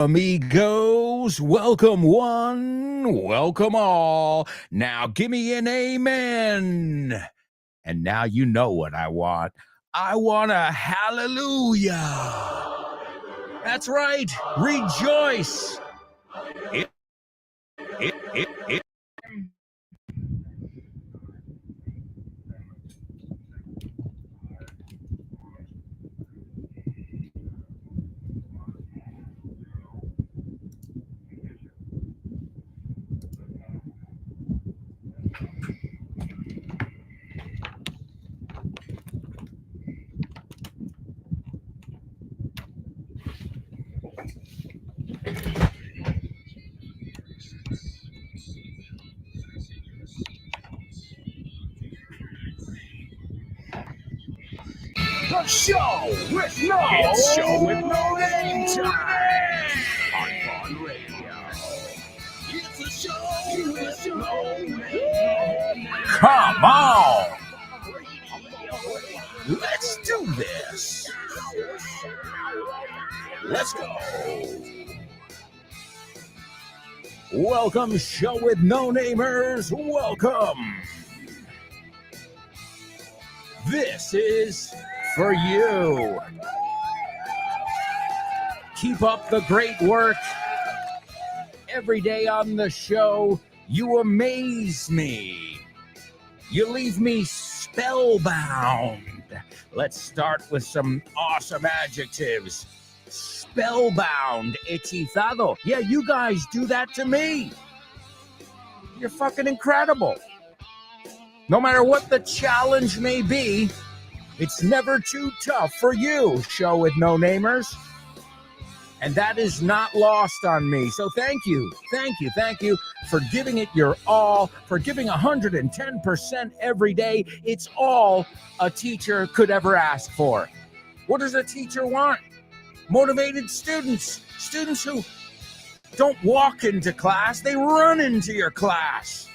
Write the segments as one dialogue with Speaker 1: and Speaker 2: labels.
Speaker 1: Amigos, welcome one, welcome all. Now give me an amen. And now you know what I want. I want a hallelujah. That's right. Rejoice. It. The show with no name time on Fun Radio. It's a show with no name. Come on. Let's do this. Let's go. Welcome, show with no namers. Welcome. This is for you. Keep up the great work. Every day on the show, you amaze me. You leave me spellbound. Let's start with some awesome adjectives. Spellbound, hechizado. Yeah, you guys do that to me. You're fucking incredible. No matter what the challenge may be, it's never too tough for you, show with no namers. And that is not lost on me. So thank you for giving it your all, for giving 110% every day. It's all a teacher could ever ask for. What does a teacher want? Motivated students. Students who don't walk into class, they run into your class.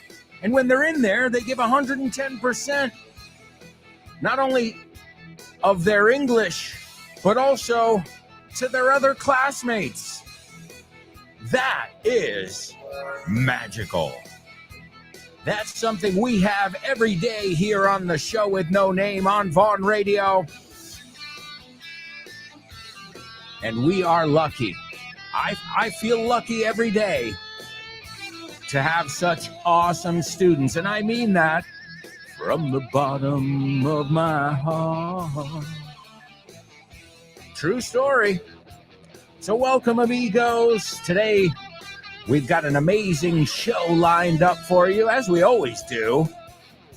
Speaker 1: And when they're in there, they give 110%. Not only of their English, but also to their other classmates. That is magical. That's something we have every day here on the show with no name on Vaughn Radio. And we are lucky. I feel lucky every day to have such awesome students. And I mean that from the bottom of my heart. True story. So welcome, amigos. Today, we've got an amazing show lined up for you, as we always do.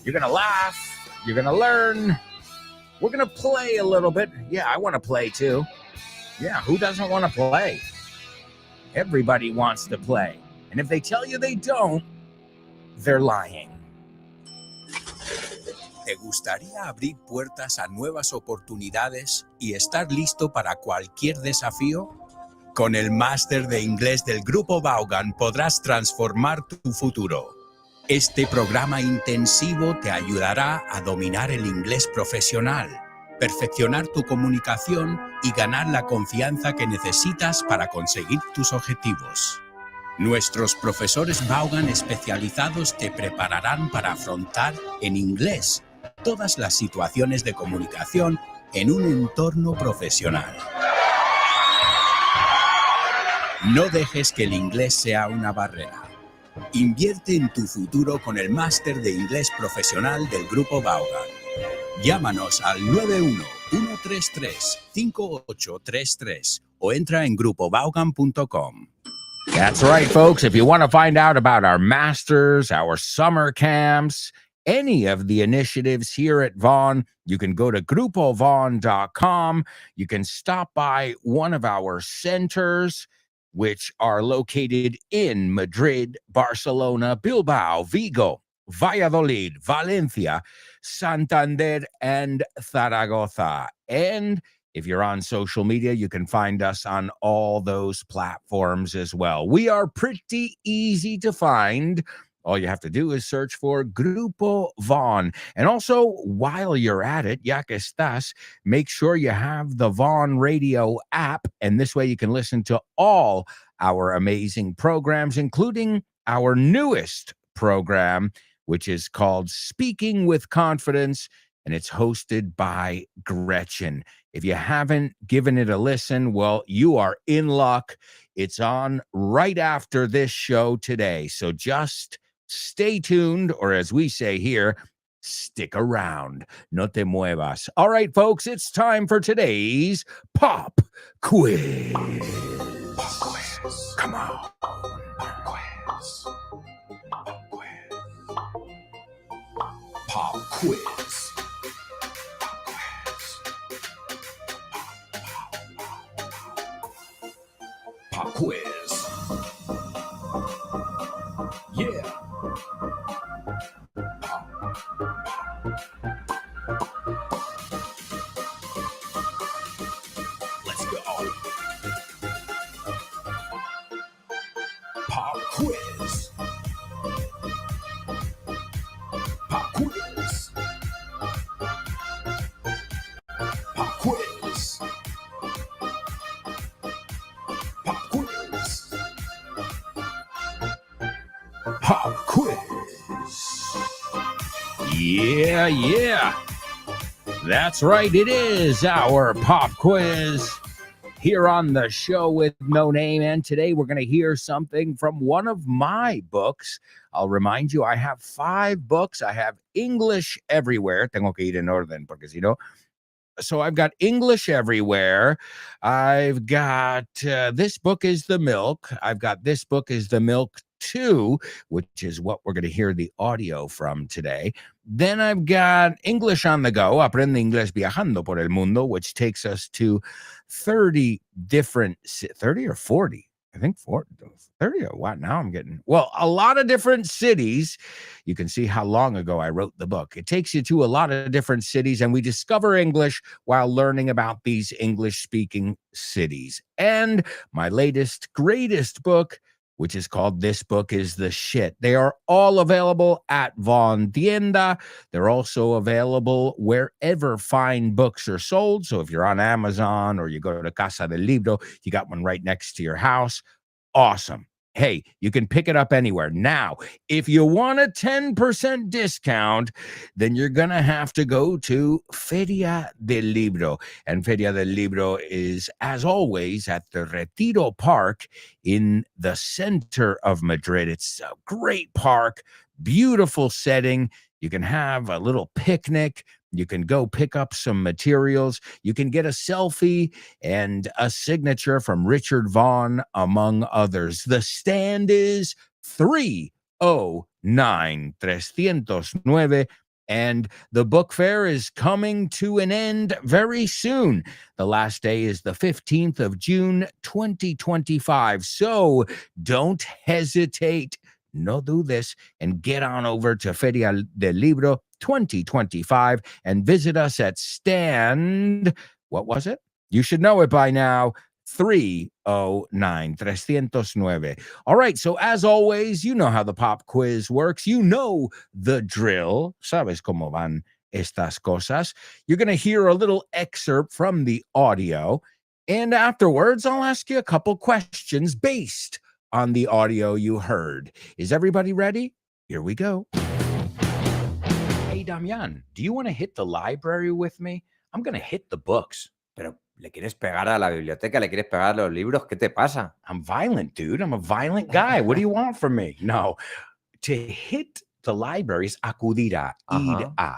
Speaker 1: You're going to laugh. You're going to learn. We're going to play a little bit. Yeah, I want to play too. Yeah, who doesn't want to play? Everybody wants to play. And if they tell you they don't, they're lying.
Speaker 2: ¿Te gustaría abrir puertas a nuevas oportunidades y estar listo para cualquier desafío? Con el máster de inglés del Grupo Vaughan podrás transformar tu futuro. Este programa intensivo te ayudará a dominar el inglés profesional, perfeccionar tu comunicación y ganar la confianza que necesitas para conseguir tus objetivos. Nuestros profesores Vaughan especializados te prepararán para afrontar en inglés todas las situaciones de comunicación en un entorno profesional. No dejes que el inglés sea una barrera. Invierte en tu futuro con el máster de inglés profesional del Grupo Vaughan. Llámanos al 91-133-5833 o entra en grupovaughan.com.
Speaker 1: That's right, folks. If you want to find out about our masters, our summer camps, any of the initiatives here at Vaughn, you can go to grupovaughn.com. You can stop by one of our centers, which are located in Madrid, Barcelona, Bilbao, Vigo, Valladolid, Valencia, Santander, and Zaragoza. And if you're on social media, you can find us on all those platforms as well. We are pretty easy to find All you have to do is search for Grupo Vaughn. And also, while you're at it, ya que estás, make sure you have the Vaughn Radio app. And this way you can listen to all our amazing programs, including our newest program, which is called Speaking with Confidence, and it's hosted by Gretchen. If you haven't given it a listen, well, you are in luck. It's on right after this show today. So just stay tuned, or as we say here, stick around. No te muevas. All right, folks, it's time for today's Pop Quiz. Pop Quiz. Come on. Pop Quiz. Pop Quiz. Pop Quiz. Pop Quiz. Yeah. Let's go. Pop Quiz. Pop Quiz. Pop Quiz. Pop Quiz. Pop Quiz. Yeah. That's right. It is our Pop Quiz here on the show with no name. And today we're going to hear something from one of my books. I'll remind you, I have 5 books. I have English Everywhere. Tengo que ir en orden, porque si no. So I've got English Everywhere. I've got This Book is the Milk. I've got This Book is the Milk 2, which is what we're going to hear the audio from today. Then I've got English on the Go, Aprende Inglés Viajando por el Mundo, which takes us to 30 different, 30 or 40? I think 30 or what? Now I'm getting, well, a lot of different cities. You can see how long ago I wrote the book. It takes you to a lot of different cities, and we discover English while learning about these English-speaking cities. And my latest, greatest book, which is called This Book is the Shit. They are all available at Von Tienda. They're also available wherever fine books are sold. So if you're on Amazon or you go to Casa del Libro, you got one right next to your house. Awesome. Hey, you can pick it up anywhere. Now, if you want a 10% discount, then you're going to have to go to Feria del Libro. And Feria del Libro is, as always, at the Retiro Park in the center of Madrid. It's a great park, beautiful setting. You can have a little picnic. You can go pick up some materials. You can get a selfie and a signature from Richard Vaughan, among others. The stand is 309. And the book fair is coming to an end very soon. The last day is the 15th of June, 2025. So don't hesitate. No dudes, and get on over to Feria del Libro 2025 and visit us at stand, what was it? You should know it by now, 309. All right, so as always, you know how the pop quiz works. You know the drill. Sabes cómo van estas cosas. You're going to hear a little excerpt from the audio, and afterwards, I'll ask you a couple questions based on the audio you heard. Is everybody ready? Here we go. Hey, Damian, do you want to hit the library with me? I'm going to hit the books.
Speaker 3: Pero, ¿le quieres pegar a la biblioteca? ¿Le quieres pegar a los libros? ¿Qué te pasa?
Speaker 1: I'm violent, dude. I'm a violent guy. What do you want from me? No. To hit the library is acudir a, ir a.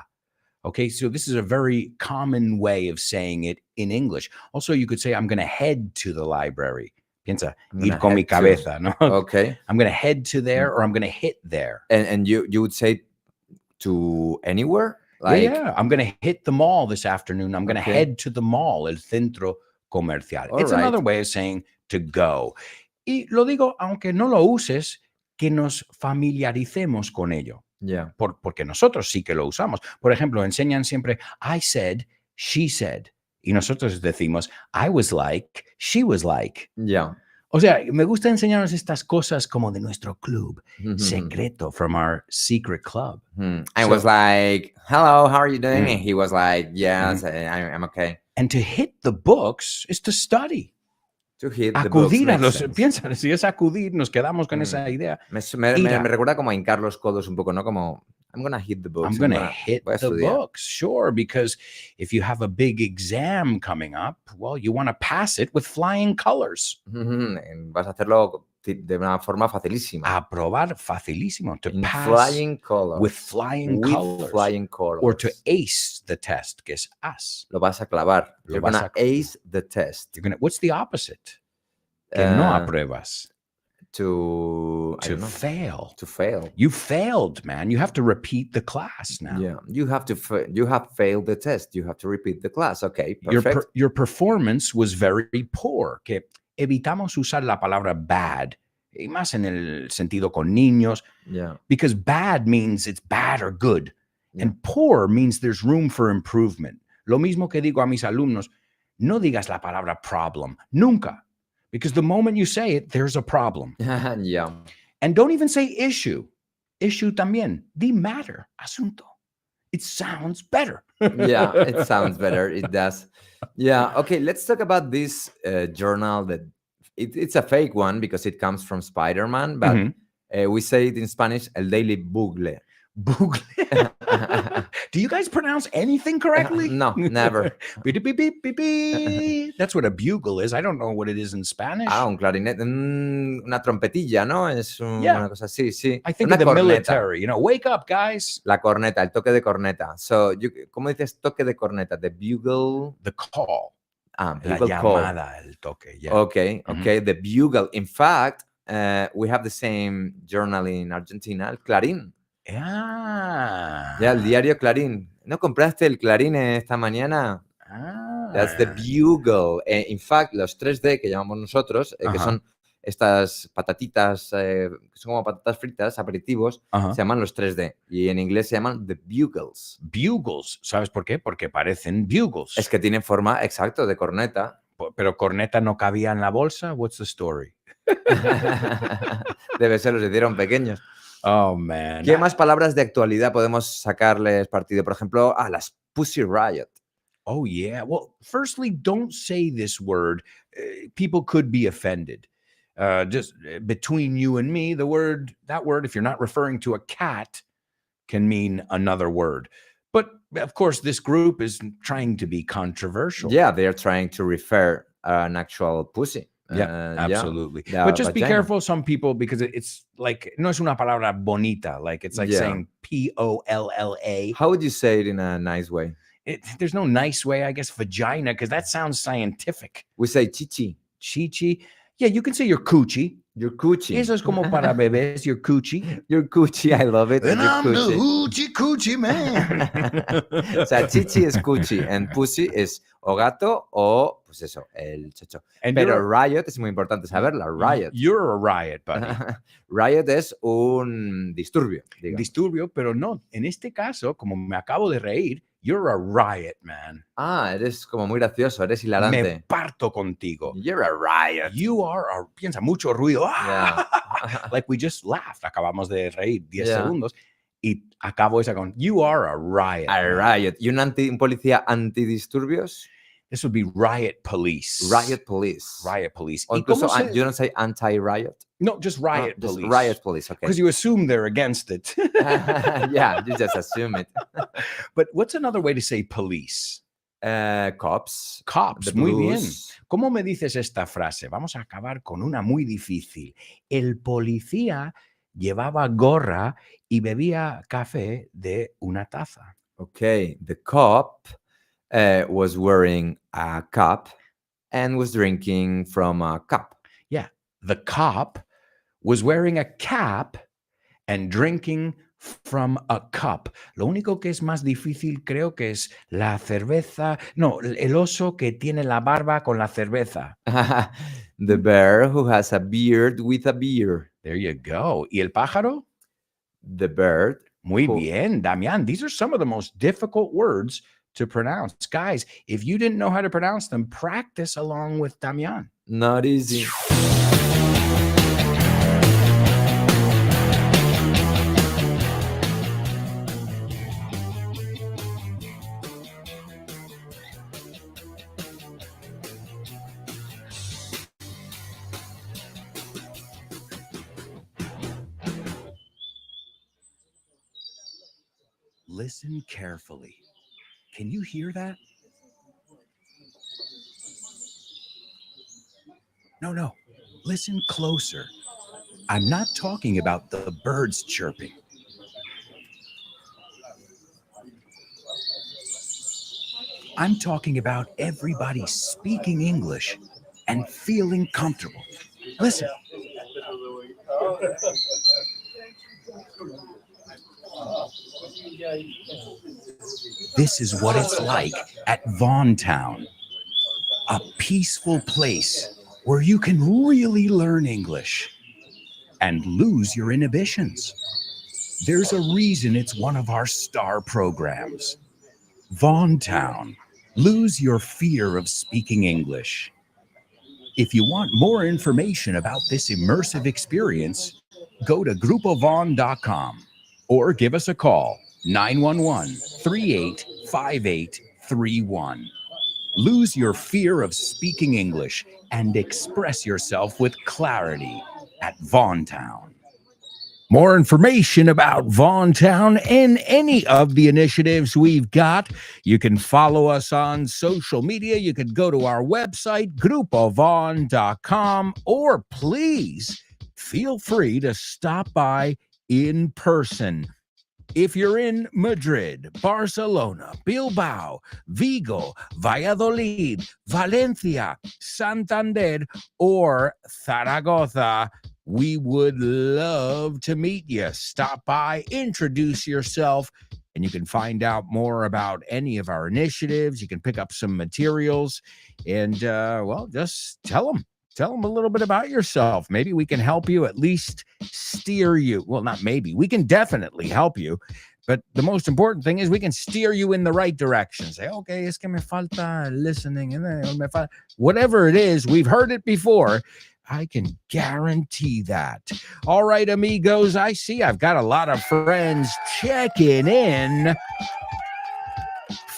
Speaker 1: Okay, so this is a very common way of saying it in English. Also, you could say, I'm going to head to the library. Piensa, ir con mi cabeza, no?
Speaker 3: Okay.
Speaker 1: I'm going to head to there, or I'm going to hit there.
Speaker 3: And you would say to anywhere?
Speaker 1: Like, yeah, I'm going to hit the mall this afternoon. I'm going to head to the mall, el centro comercial. It's another way of saying to go. Y lo digo, aunque no lo uses, que nos familiaricemos con ello.
Speaker 3: Yeah.
Speaker 1: Porque nosotros sí que lo usamos. Por ejemplo, enseñan siempre, I said, she said. Y nosotros decimos, I was like, she was like.
Speaker 3: Yeah.
Speaker 1: O sea, me gusta enseñarnos estas cosas como de nuestro club secreto, from our secret club.
Speaker 3: I was like, hello, how are you doing? And he was like, yes, I'm okay.
Speaker 1: And to hit the books is to study.
Speaker 3: To hit the books
Speaker 1: Acudir a
Speaker 3: makes
Speaker 1: los...
Speaker 3: sense.
Speaker 1: Piensa, si es acudir, nos quedamos con esa idea.
Speaker 3: Me recuerda como a hincar los codos un poco, ¿no? Como, I'm going to hit the books.
Speaker 1: I'm going to hit
Speaker 3: voy a
Speaker 1: the
Speaker 3: estudiar.
Speaker 1: books, sure, because if you have a big exam coming up, well, you want to pass it with flying colors.
Speaker 3: Vas a hacerlo de una forma facilísima.
Speaker 1: Aprobar facilísimo. To
Speaker 3: In
Speaker 1: pass
Speaker 3: flying colors.
Speaker 1: with flying colors.
Speaker 3: Flying colors.
Speaker 1: Or to ace the test, que es as.
Speaker 3: Lo vas a clavar. You're going to ace the test.
Speaker 1: What's the opposite? Que no apruebas.
Speaker 3: To
Speaker 1: fail.
Speaker 3: To fail.
Speaker 1: You failed, man. You have to repeat the class now.
Speaker 3: Yeah, you have failed the test. You have to repeat the class. Okay, perfect.
Speaker 1: Your performance was very poor. Que evitamos usar la palabra bad, y más en el sentido con niños.
Speaker 3: Yeah.
Speaker 1: Because bad means it's bad or good. Yeah. And poor means there's room for improvement. Lo mismo que digo a mis alumnos, no digas la palabra problem. Nunca. Because the moment you say it, there's a problem.
Speaker 3: Yeah.
Speaker 1: And don't even say issue. Issue también. Di matter. Asunto. It sounds better.
Speaker 3: Yeah, it sounds better. It does. Yeah. Okay, let's talk about this journal that it's a fake one because it comes from Spider-Man, but we say it in Spanish, El Daily Bugle.
Speaker 1: Bugle. Do you guys pronounce anything correctly?
Speaker 3: No, never.
Speaker 1: Beep, beep, beep, beep, beep. That's what a bugle is. I don't know what it is in Spanish.
Speaker 3: Un clarinete, una trompetilla, ¿no? Es una cosa así, sí.
Speaker 1: I think of the military, wake up, guys.
Speaker 3: La corneta, el toque de corneta. So, ¿cómo dices toque de corneta? The bugle?
Speaker 1: The call.
Speaker 3: Bugle
Speaker 1: la
Speaker 3: call.
Speaker 1: Llamada, el toque, yeah.
Speaker 3: Okay, the bugle. In fact, we have the same journal in Argentina, el Clarín. Ya, el diario Clarín. ¿No compraste el Clarín esta mañana? That's the bugle. In fact, los 3D que llamamos nosotros, que son estas patatitas, que son como patatas fritas, aperitivos, se llaman los 3D. Y en inglés se llaman the bugles.
Speaker 1: Bugles. ¿Sabes por qué? Porque parecen bugles.
Speaker 3: Es que tienen forma, exacto, de corneta.
Speaker 1: Pero corneta no cabía en la bolsa. What's the story?
Speaker 3: Debe ser, los hicieron pequeños.
Speaker 1: Oh, man.
Speaker 3: ¿Qué más palabras de actualidad podemos sacarles partido? Por ejemplo, las Pussy Riot.
Speaker 1: Oh, yeah. Well, firstly, don't say this word. People could be offended. Just between you and me, that word, if you're not referring to a cat, can mean another word. But, of course, this group is trying to be controversial.
Speaker 3: Yeah, they're trying to refer an actual pussy.
Speaker 1: Yeah, absolutely. But just be careful, some people, because it's like, no es una palabra bonita. Like, it's like saying P-O-L-L-A.
Speaker 3: How would you say it in a nice way?
Speaker 1: There's no nice way, I guess, vagina, because that sounds scientific.
Speaker 3: We say chichi.
Speaker 1: Chichi. Yeah, you can say your coochie.
Speaker 3: Your coochie.
Speaker 1: Eso es como para bebés, your coochie.
Speaker 3: Your coochie, I love it.
Speaker 1: And I'm the hoochie man.
Speaker 3: O sea, chichi es coochie, and pussy es o gato o, pues eso, el chocho. Pero riot es muy importante saberla, riot.
Speaker 1: You're a riot, buddy.
Speaker 3: Riot es un disturbio. Digamos.
Speaker 1: Disturbio, pero no, en este caso, como me acabo de reír, you're a riot, man.
Speaker 3: Eres como muy gracioso, eres hilarante.
Speaker 1: Me parto contigo.
Speaker 3: You're a riot.
Speaker 1: You are piensa, mucho ruido.
Speaker 3: Yeah.
Speaker 1: Like we just laughed. Acabamos de reír 10 segundos y acabo esa con, you are a riot.
Speaker 3: A riot. ¿Y un policía antidisturbios?
Speaker 1: This would be riot police.
Speaker 3: Riot police.
Speaker 1: Riot police.
Speaker 3: O incluso, you don't say anti-riot?
Speaker 1: No, just riot police.
Speaker 3: Just riot police, okay.
Speaker 1: Because you assume they're against it.
Speaker 3: Yeah, you just assume it.
Speaker 1: But what's another way to say police?
Speaker 3: Cops.
Speaker 1: Cops, muy bien. ¿Cómo me dices esta frase? Vamos a acabar con una muy difícil. El policía llevaba gorra y bebía café de una taza.
Speaker 3: Okay, the cop was wearing a cap and was drinking from a cup.
Speaker 1: Yeah, the cop was wearing a cap and drinking from a cup. Lo único que es más difícil creo que es la cerveza. No, el oso que tiene la barba con la cerveza.
Speaker 3: The bear who has a beard with a beer.
Speaker 1: There you go. ¿Y el pájaro?
Speaker 3: The bird.
Speaker 1: Muy bien, Damián. These are some of the most difficult words to pronounce. Guys, if you didn't know how to pronounce them, practice along with Damián.
Speaker 3: Not easy.
Speaker 1: Listen carefully. Can you hear that? No. Listen closer. I'm not talking about the birds chirping. I'm talking about everybody speaking English and feeling comfortable. Listen. This is what it's like at Vaughan Town, a peaceful place where you can really learn English and lose your inhibitions. There's a reason it's one of our star programs. Vaughan Town, lose your fear of speaking English. If you want more information about this immersive experience, go to grupovaughan.com or give us a call, 911-385831. Lose your fear of speaking English and express yourself with clarity at Vaughan Town. More information about Vaughan Town and any of the initiatives we've got, you can follow us on social media. You can go to our website, grupovaughan.com, or please feel free to stop by in person. If you're in Madrid, Barcelona, Bilbao, Vigo, Valladolid, Valencia, Santander, or Zaragoza, we would love to meet you. Stop by, introduce yourself, and you can find out more about any of our initiatives. You can pick up some materials and, just tell them a little bit about yourself. Maybe we can help you, at least steer you. Well, not maybe. We can definitely help you. But the most important thing is we can steer you in the right direction. Say, okay, es que me falta listening. Whatever it is, we've heard it before. I can guarantee that. All right, amigos, I see I've got a lot of friends checking in.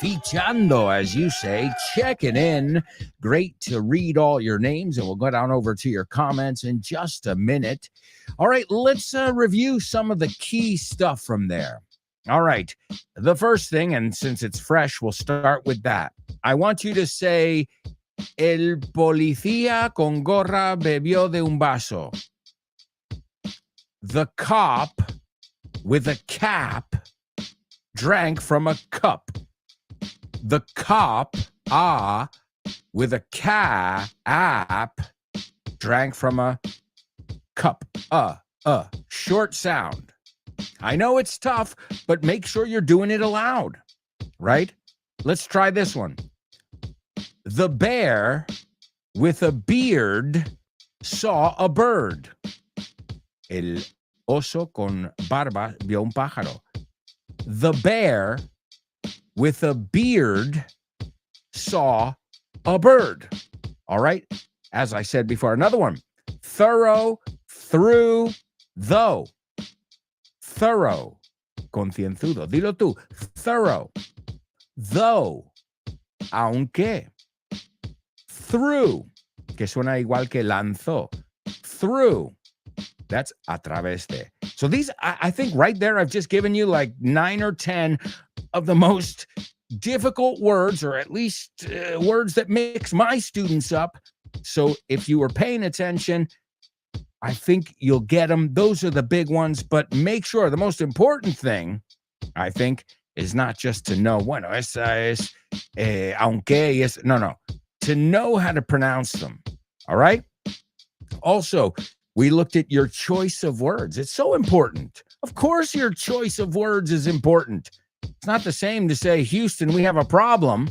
Speaker 1: Fichando, as you say, checking in. Great to read all your names, and we'll go down over to your comments in just a minute. All right, let's review some of the key stuff from there. All right, the first thing, and since it's fresh, we'll start with that. I want you to say, el policía con gorra bebió de un vaso. The cop with a cap drank from a cup. The cop, with a cap, drank from a cup. Short sound. I know it's tough, but make sure you're doing it aloud, right? Let's try this one. The bear with a beard saw a bird. El oso con barba vio un pájaro. The bear with a beard saw a bird. All right. As I said before, another one. Thorough, through, though. Thorough. Concienzudo. Dilo tú. Thorough. Though. Aunque. Through. Que suena igual que lanzó. Through. That's a través de. So these, I think right there, I've just given you like 9 or 10 of the most difficult words, or at least words that mix my students up. So if you were paying attention, I think you'll get them. Those are the big ones, but make sure the most important thing, I think, is not just to know, bueno, esa es, aunque es, no, to know how to pronounce them. All right. Also, we looked at your choice of words. It's so important. Of course, your choice of words is important. It's not the same to say, Houston, we have a problem,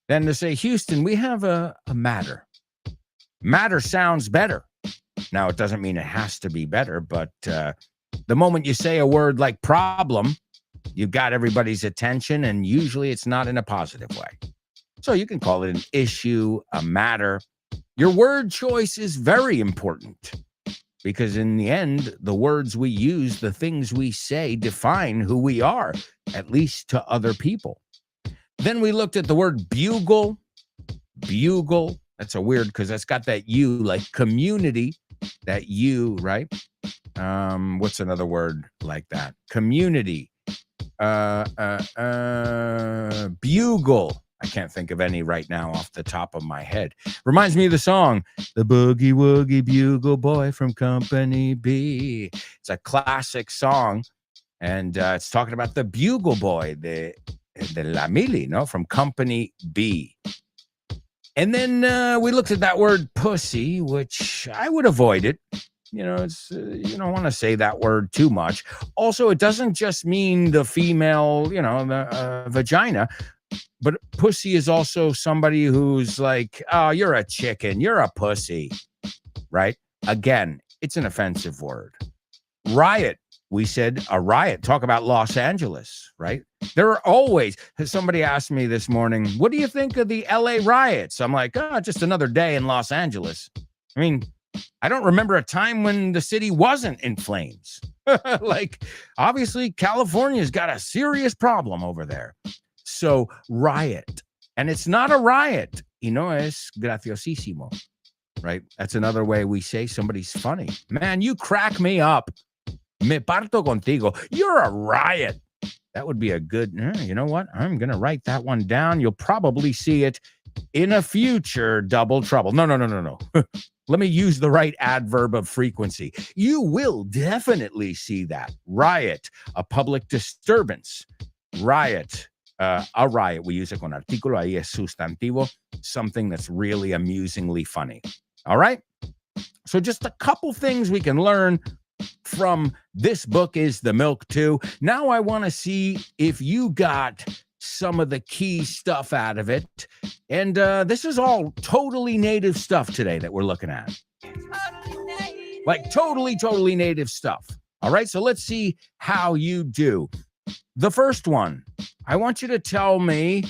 Speaker 1: than to say, Houston, we have a matter. Matter sounds better. Now, it doesn't mean it has to be better, but the moment you say a word like problem, you've got everybody's attention, and usually it's not in a positive way. So you can call it an issue, a matter. Your word choice is very important because in the end, the words we use, the things we say define who we are, at least to other people. Then we looked at the word bugle. Bugle. That's a weird because that's got that U like community, that U, right? What's another word like that? Community. Bugle. I can't think of any right now off the top of my head. Reminds me of the song, The Boogie Woogie Bugle Boy from Company B. It's a classic song, and it's talking about the Bugle Boy, the La Mili, no, from Company B. And then we looked at that word pussy, which I would avoid it. You know, it's you don't want to say that word too much. Also, it doesn't just mean the female, you know, the vagina, but pussy is also somebody who's like, oh, you're a chicken, you're a pussy, right? Again, it's an offensive word. Riot. We said a riot. Talk about Los Angeles, right? There are always, somebody asked me this morning, what do you think of the LA riots? I'm like, oh, just another day in Los Angeles. I mean, I don't remember a time when the city wasn't in flames. Like, obviously, California's got a serious problem over there. So, riot. And it's not a riot. Y no es graciosísimo, right? That's another way we say somebody's funny. Man, you crack me up. Me parto contigo. You're a riot. That would be a good, you know what? I'm going to write that one down. You'll probably see it in a future Double Trouble. No. Let me use the right adverb of frequency. You will definitely see that. Riot, a public disturbance. Riot, a riot. We use it con artículo. Ahí es sustantivo. Something that's really amusingly funny. All right? So just a couple things we can learn from this book is The Milk Too. Now I want to see if you got some of the key stuff out of it. And this is all totally native stuff today that we're looking at. Like totally native stuff. All right, so let's see how you do. The first one, I want you to tell me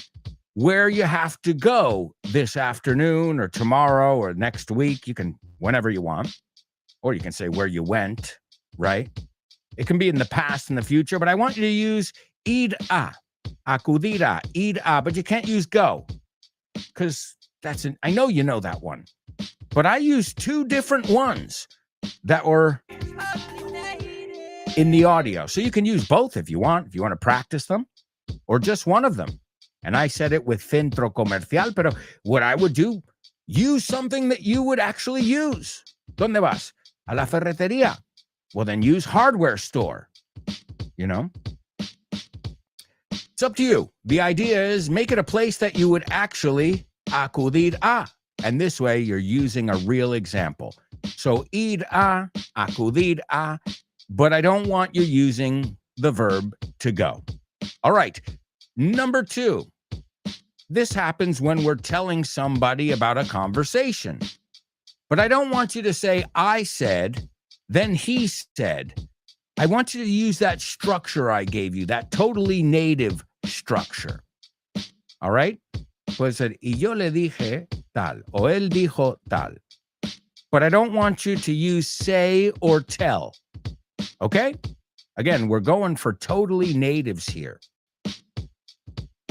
Speaker 1: where you have to go this afternoon or tomorrow or next week. You can, whenever you want. Or you can say where you went, right? It can be in the past and the future, but I want you to use ir a, acudir a, ir a, but you can't use go because I know you know that one, but I used two different ones that were in the audio. So you can use both if you want to practice them or just one of them. And I said it with centro comercial, pero what I would do, use something that you would actually use. ¿Dónde vas? A la ferretería. Well, then use hardware store, you know? It's up to you. The idea is make it a place that you would actually acudir a. And this way, you're using a real example. So, ir a, acudir a, but I don't want you using the verb to go. All right. Number 2. This happens when we're telling somebody about a conversation. But I don't want you to say, I said, then he said. I want you to use that structure I gave you, that totally native structure. All right? Puede ser, y yo le dije tal, o él dijo tal. But I don't want you to use say or tell. Okay? Again, we're going for totally natives here.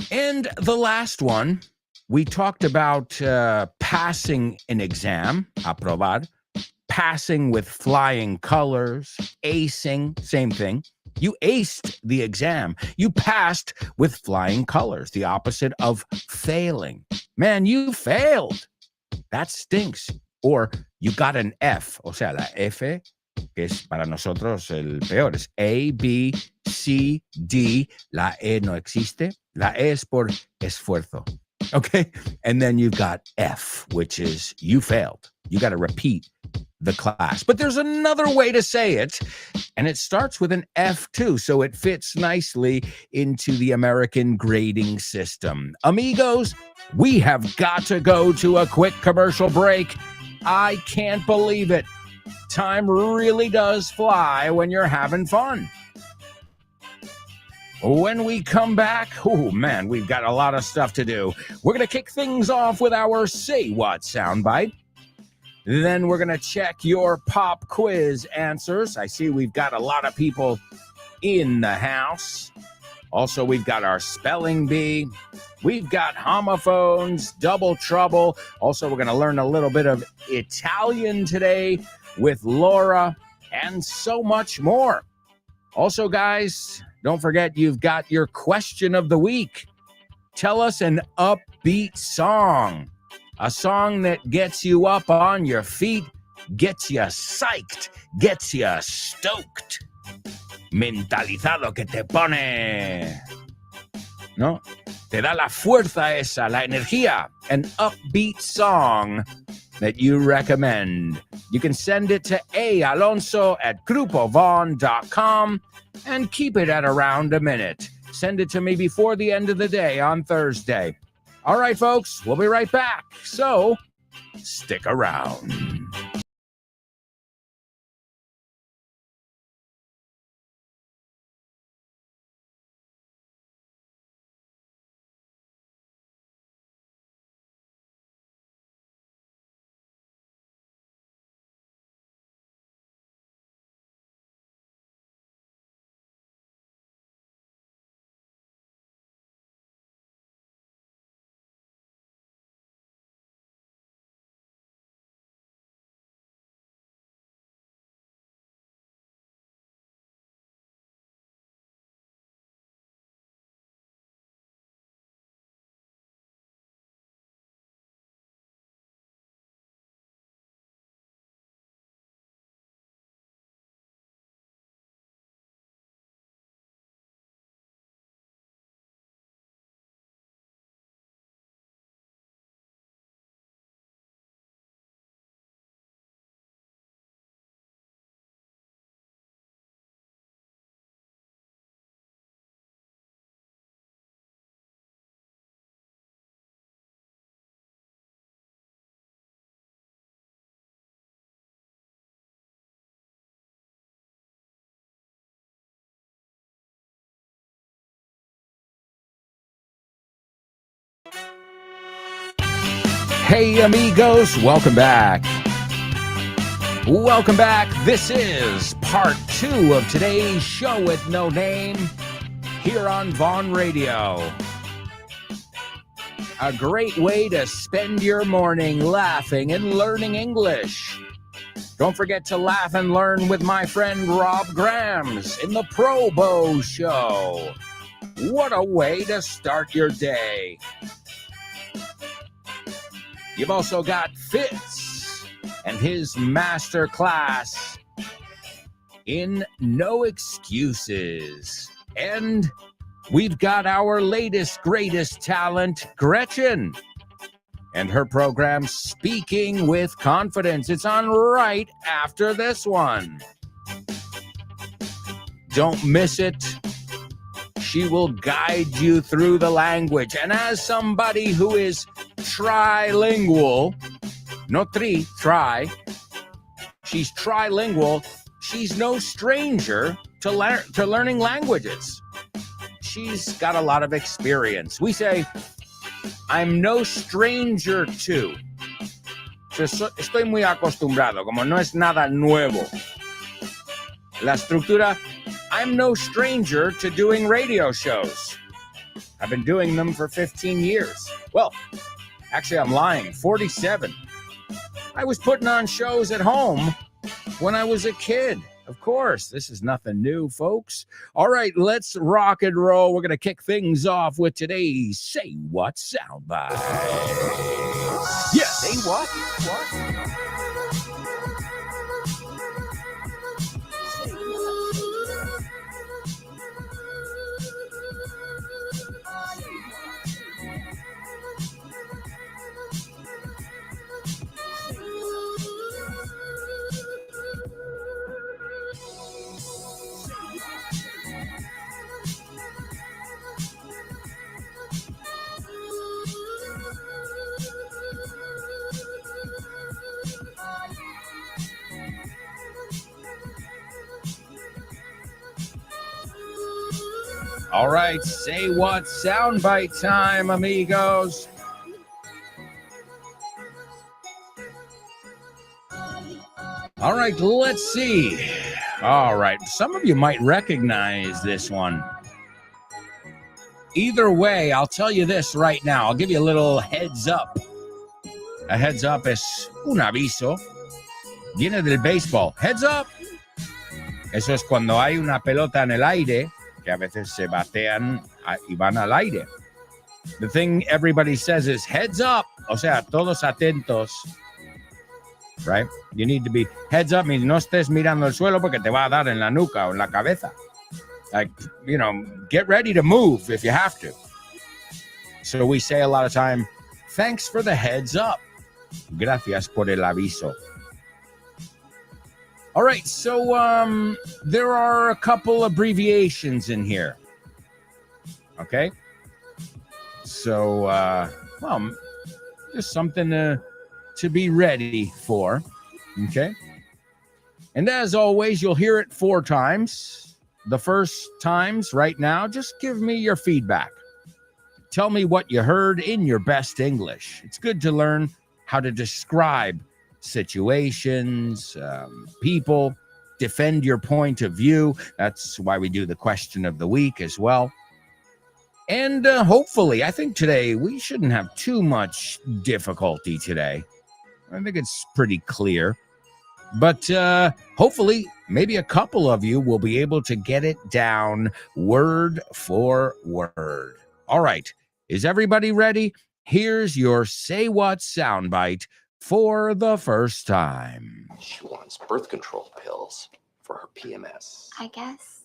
Speaker 1: And the last one, we talked about passing an exam, aprobar, passing with flying colors, acing, same thing. You aced the exam. You passed with flying colors, the opposite of failing. Man, you failed. That stinks. Or you got an F, o sea, la F, que es para nosotros el peor, es A, B, C, D, la E no existe. La E es por esfuerzo. Okay? And then you've got F, which is you failed. You got to repeat the class. But there's another way to say it, and it starts with an F too, so it fits nicely into the American grading system. Amigos, we have got to go to a quick commercial break. I can't believe it. Time really does fly when you're having fun. When we come back, oh man, we've got a lot of stuff to do. We're going to kick things off with our Say What soundbite. Then we're going to check your pop quiz answers. I see we've got a lot of people in the house. Also, we've got our spelling bee. We've got homophones, double trouble. Also, we're going to learn a little bit of Italian today with Laura and so much more. Also, guys, don't forget you've got your question of the week. Tell us an upbeat song. A song that gets you up on your feet, gets you psyched, gets you stoked. Mentalizado, que te pone, ¿no? Te da la fuerza esa, la energía. An upbeat song that you recommend. You can send it to alonso@grupovon.com and keep it at around a minute. Send it to me before the end of the day on Thursday. All right, folks, we'll be right back. So, stick around. Hey, amigos, welcome back. Welcome back. This is part 2 of today's show with no name here on Vaughn Radio. A great way to spend your morning laughing and learning English. Don't forget to laugh and learn with my friend Rob Grams in the Pro Bow Show. What a way to start your day. You've also got Fitz and his master class in No Excuses. And we've got our latest, greatest talent, Gretchen, and her program, Speaking with Confidence. It's on right after this one. Don't miss it. She will guide you through the language. And as somebody who is trilingual, no tri, she's trilingual, she's no stranger to learning languages. She's got a lot of experience. We say, I'm no stranger to. Estoy muy acostumbrado, como no es nada nuevo. La estructura, I'm no stranger to doing radio shows. I've been doing them for 15 years. Well, actually, I'm lying, 47. I was putting on shows at home when I was a kid. Of course, this is nothing new, folks. All right, let's rock and roll. We're going to kick things off with today's Say What soundbite. Yes. Say what? What? All right, say what soundbite time, amigos. All right, let's see. All right, some of you might recognize this one. Either way, I'll tell you this right now. I'll give you a little heads up. A heads up es un aviso. Viene del béisbol. Heads up. Eso es cuando hay una pelota en el aire, que a veces se batean y van al aire. The thing everybody says is heads up. O sea, todos atentos. Right? You need to be heads up means no estés mirando el suelo porque te va a dar en la nuca o en la cabeza. Like, you know, get ready to move if you have to. So we say a lot of time, thanks for the heads up. Gracias por el aviso. All right, so there are a couple abbreviations in here. Okay? So, well, just something to be ready for. Okay? And as always, you'll hear it 4 times. The first times right now, just give me your feedback. Tell me what you heard in your best English. It's good to learn how to describe situations, people, defend your point of view. That's why we do the question of the week as well. And hopefully, I think today we shouldn't have too much difficulty today. I think it's pretty clear. But hopefully, maybe a couple of you will be able to get it down word for word. All right. Is everybody ready? Here's your Say What soundbite for the first time.
Speaker 4: She wants birth control pills for her PMS.
Speaker 5: I guess.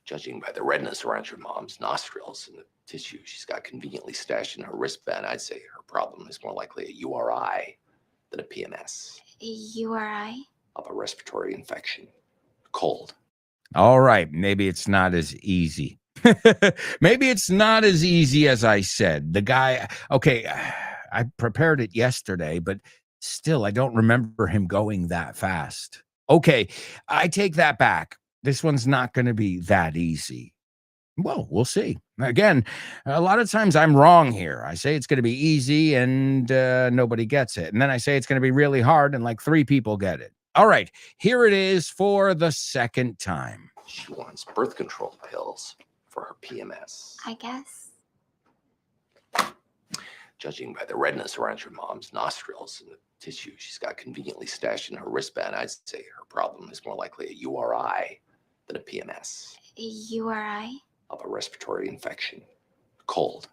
Speaker 4: Judging by the redness around your mom's nostrils and the tissue she's got conveniently stashed in her wristband, I'd say her problem is more likely a URI than a PMS.
Speaker 5: URI?
Speaker 4: Upper respiratory infection. Cold.
Speaker 1: All right. Maybe it's not as easy. Maybe it's not as easy as I said. The guy, okay, I prepared it yesterday, but still, I don't remember him going that fast. Okay, I take that back. This one's not going to be that easy. Well, we'll see. Again, a lot of times I'm wrong here. I say it's going to be easy and nobody gets it. And then I say it's going to be really hard and like 3 people get it. All right, here it is for the second time.
Speaker 4: She wants birth control pills for her PMS.
Speaker 5: I guess.
Speaker 4: Judging by the redness around your mom's nostrils and the tissue she's got conveniently stashed in her wristband, I'd say her problem is more likely a URI than a PMS.
Speaker 5: URI?
Speaker 4: Upper respiratory infection. Cold.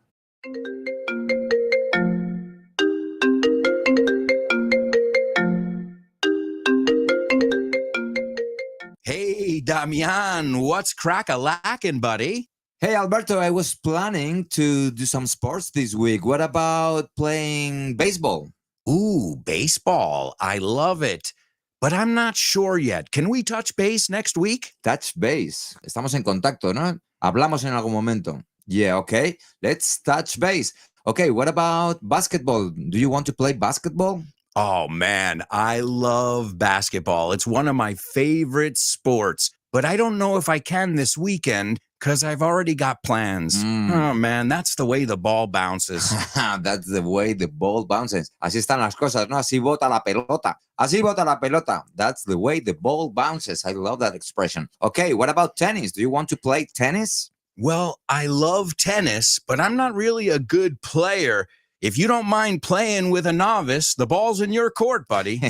Speaker 2: Hey, Damian, what's crack-a-lackin', buddy?
Speaker 3: Hey, Alberto, I was planning to do some sports this week. What about playing baseball?
Speaker 2: Ooh, baseball. I love it. But I'm not sure yet. Can we touch base next week?
Speaker 3: Touch base. Estamos en contacto, ¿no? Hablamos en algún momento. Yeah, okay. Let's touch base. Okay, what about basketball? Do you want to play basketball?
Speaker 2: Oh, man, I love basketball. It's one of my favorite sports. But I don't know if I can this weekend because I've already got plans. Oh, man, that's the way the ball bounces.
Speaker 3: That's the way the ball bounces. Así están las cosas, ¿no? Así bota la pelota. Así bota la pelota. That's the way the ball bounces. I love that expression. Okay, what about tennis? Do you want to play tennis?
Speaker 2: Well, I love tennis, but I'm not really a good player. If you don't mind playing with a novice, the ball's in your court, buddy.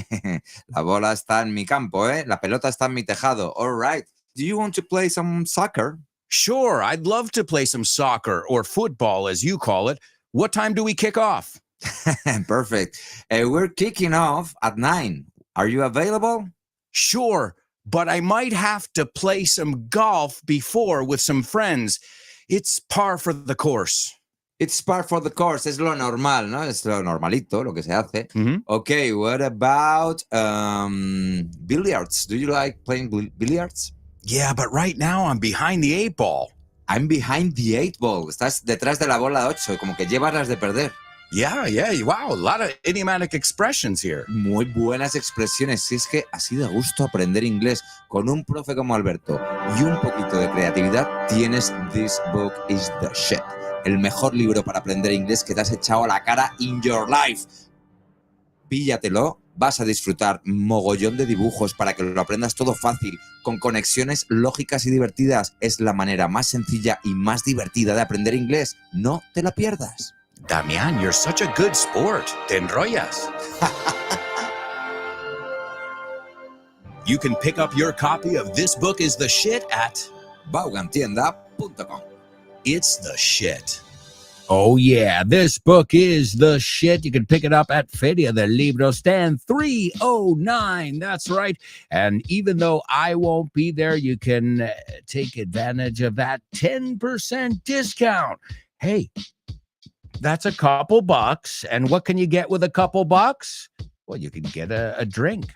Speaker 3: La bola está en mi campo, ¿eh? La pelota está en mi tejado. All right. Do you want to play some soccer?
Speaker 2: Sure, I'd love to play some soccer or football, as you call it. What time do we kick off?
Speaker 3: Perfect. We're kicking off at 9. Are you available?
Speaker 2: Sure, but I might have to play some golf before with some friends. It's par for the course.
Speaker 3: It's par for the course. Es lo normal, ¿no? Es lo normalito, lo que se hace.
Speaker 2: Mm-hmm.
Speaker 3: Okay, what about billiards? Do you like playing billiards?
Speaker 2: Yeah, but right now I'm behind the 8 ball.
Speaker 3: I'm behind the 8 ball. Estás detrás de la bola 8, como que llevas las de perder.
Speaker 2: Yeah, wow, a lot of idiomatic expressions here.
Speaker 3: Muy buenas expresiones. Si es que así de gusto aprender inglés con un profe como Alberto y un poquito de creatividad, tienes This Book is the Shit. El mejor libro para aprender inglés que te has echado a la cara in your life. Píllatelo, Vas a disfrutar mogollón de dibujos para que lo aprendas todo fácil, con conexiones lógicas y divertidas. Es la manera más sencilla y más divertida de aprender inglés. No te la pierdas.
Speaker 2: Damián, you're such a good sport. Te enrollas. You can pick up your copy of This Book is the Shit at
Speaker 3: vaughantienda.com.
Speaker 2: It's the Shit.
Speaker 1: Oh, yeah, this book is the shit. You can pick it up at Feria del Libro, stand 309. That's right. And even though I won't be there, you can take advantage of that 10% discount. Hey, that's a couple bucks. And what can you get with a couple bucks? Well, you can get a drink,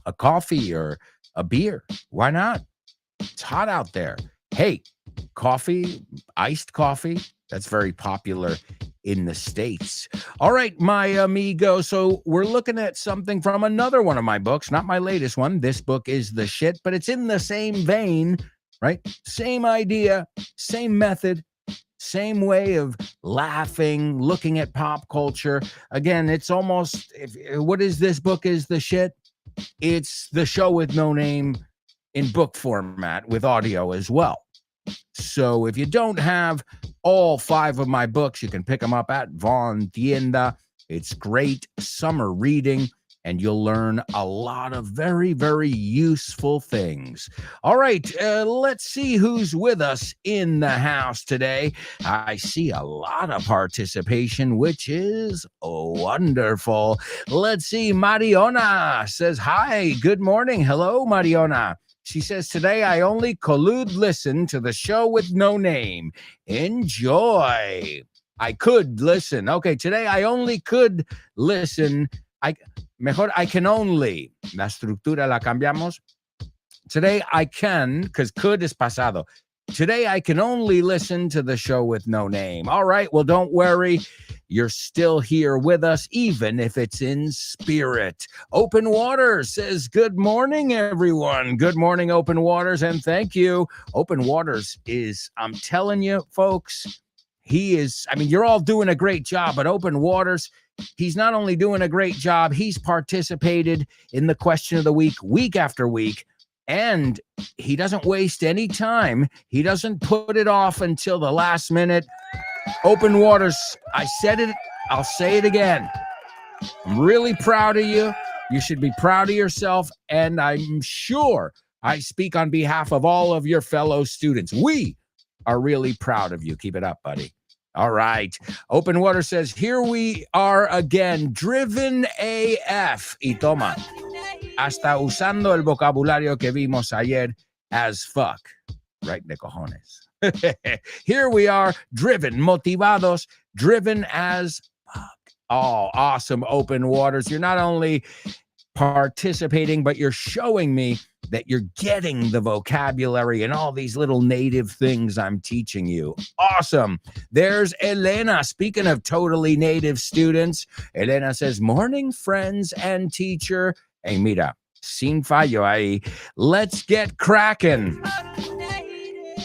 Speaker 1: a coffee, or a beer. Why not? It's hot out there. Hey, coffee, iced coffee. That's very popular in the States. All right, my amigo. So we're looking at something from another one of my books, not my latest one. This book is the shit, but it's in the same vein, right? Same idea, same method, same way of laughing, looking at pop culture. Again, it's almost, what is this book is the shit? It's the show with no name in book format with audio as well. So if you don't have all 5 of my books, you can pick them up at Von Tienda. It's great summer reading, and you'll learn a lot of very, very useful things. All right, let's see who's with us in the house today. I see a lot of participation, which is wonderful. Let's see. Mariona says, hi, good morning. Hello, Mariona. She says, today I only collude listen to the show with no name. Enjoy. I could listen. Okay, today I only could listen. I can only. La estructura la cambiamos. Today I can, because could is pasado. Today I can only listen to the show with no name. All right, well, don't worry. You're still here with us, even if it's in spirit. Open Waters says, good morning, everyone. Good morning, Open Waters, and thank you. Open Waters is, I'm telling you, folks, you're all doing a great job, but Open Waters, he's not only doing a great job, he's participated in the question of the week after week, and he doesn't waste any time. He doesn't put it off until the last minute. Open Waters, I said it, I'll say it again. I'm really proud of you. You should be proud of yourself, and I'm sure I speak on behalf of all of your fellow students. We are really proud of you. Keep it up, buddy. All right. Open Water says, here we are again, driven AF. Y toma, hasta usando el vocabulario que vimos ayer, as fuck. Right, de cojones. Here we are, driven, motivados, driven as fuck. Oh, awesome, Open Waters. You're not only participating, but you're showing me that you're getting the vocabulary and all these little native things I'm teaching you. Awesome. There's Elena. Speaking of totally native students, Elena says, morning, friends and teacher. Hey, mira, sin fallo ahí. Let's get cracking.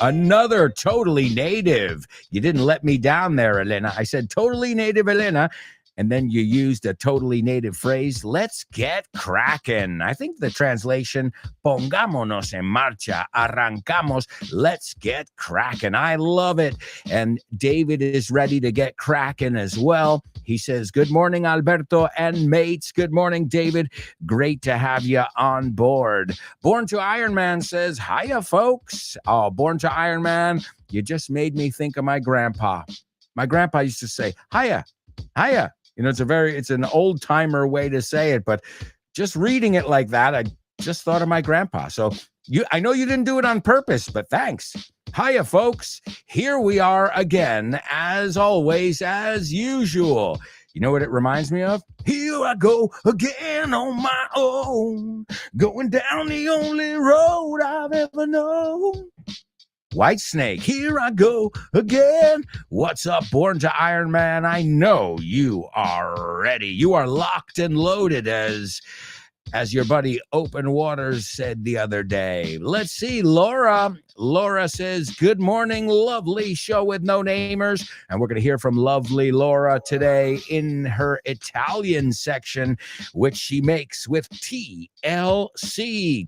Speaker 1: Another totally native. You didn't let me down there, Elena. I said totally native, Elena. And then you used a totally native phrase, let's get cracking. I think the translation, pongámonos en marcha, arrancamos, let's get cracking. I love it. And David is ready to get cracking as well. He says, good morning, Alberto and mates. Good morning, David. Great to have you on board. Born to Iron Man says, hiya, folks. Oh, Born to Iron Man, you just made me think of my grandpa. My grandpa used to say, hiya, hiya. You know, it's an old timer way to say it, but just reading it like that, I just thought of my grandpa. So I know you didn't do it on purpose, but thanks. Hiya, folks. Here we are again, as always, as usual. You know what it reminds me of? Here I go again on my own, going down the only road I've ever known. Whitesnake, here I go again. What's up, Born to Iron Man? I know you are ready. You are locked and loaded as as your buddy Open Waters said the other day. Let's see, Laura. Laura says, good morning, lovely show with no namers. And we're going to hear from lovely Laura today in her Italian section, which she makes with TLC,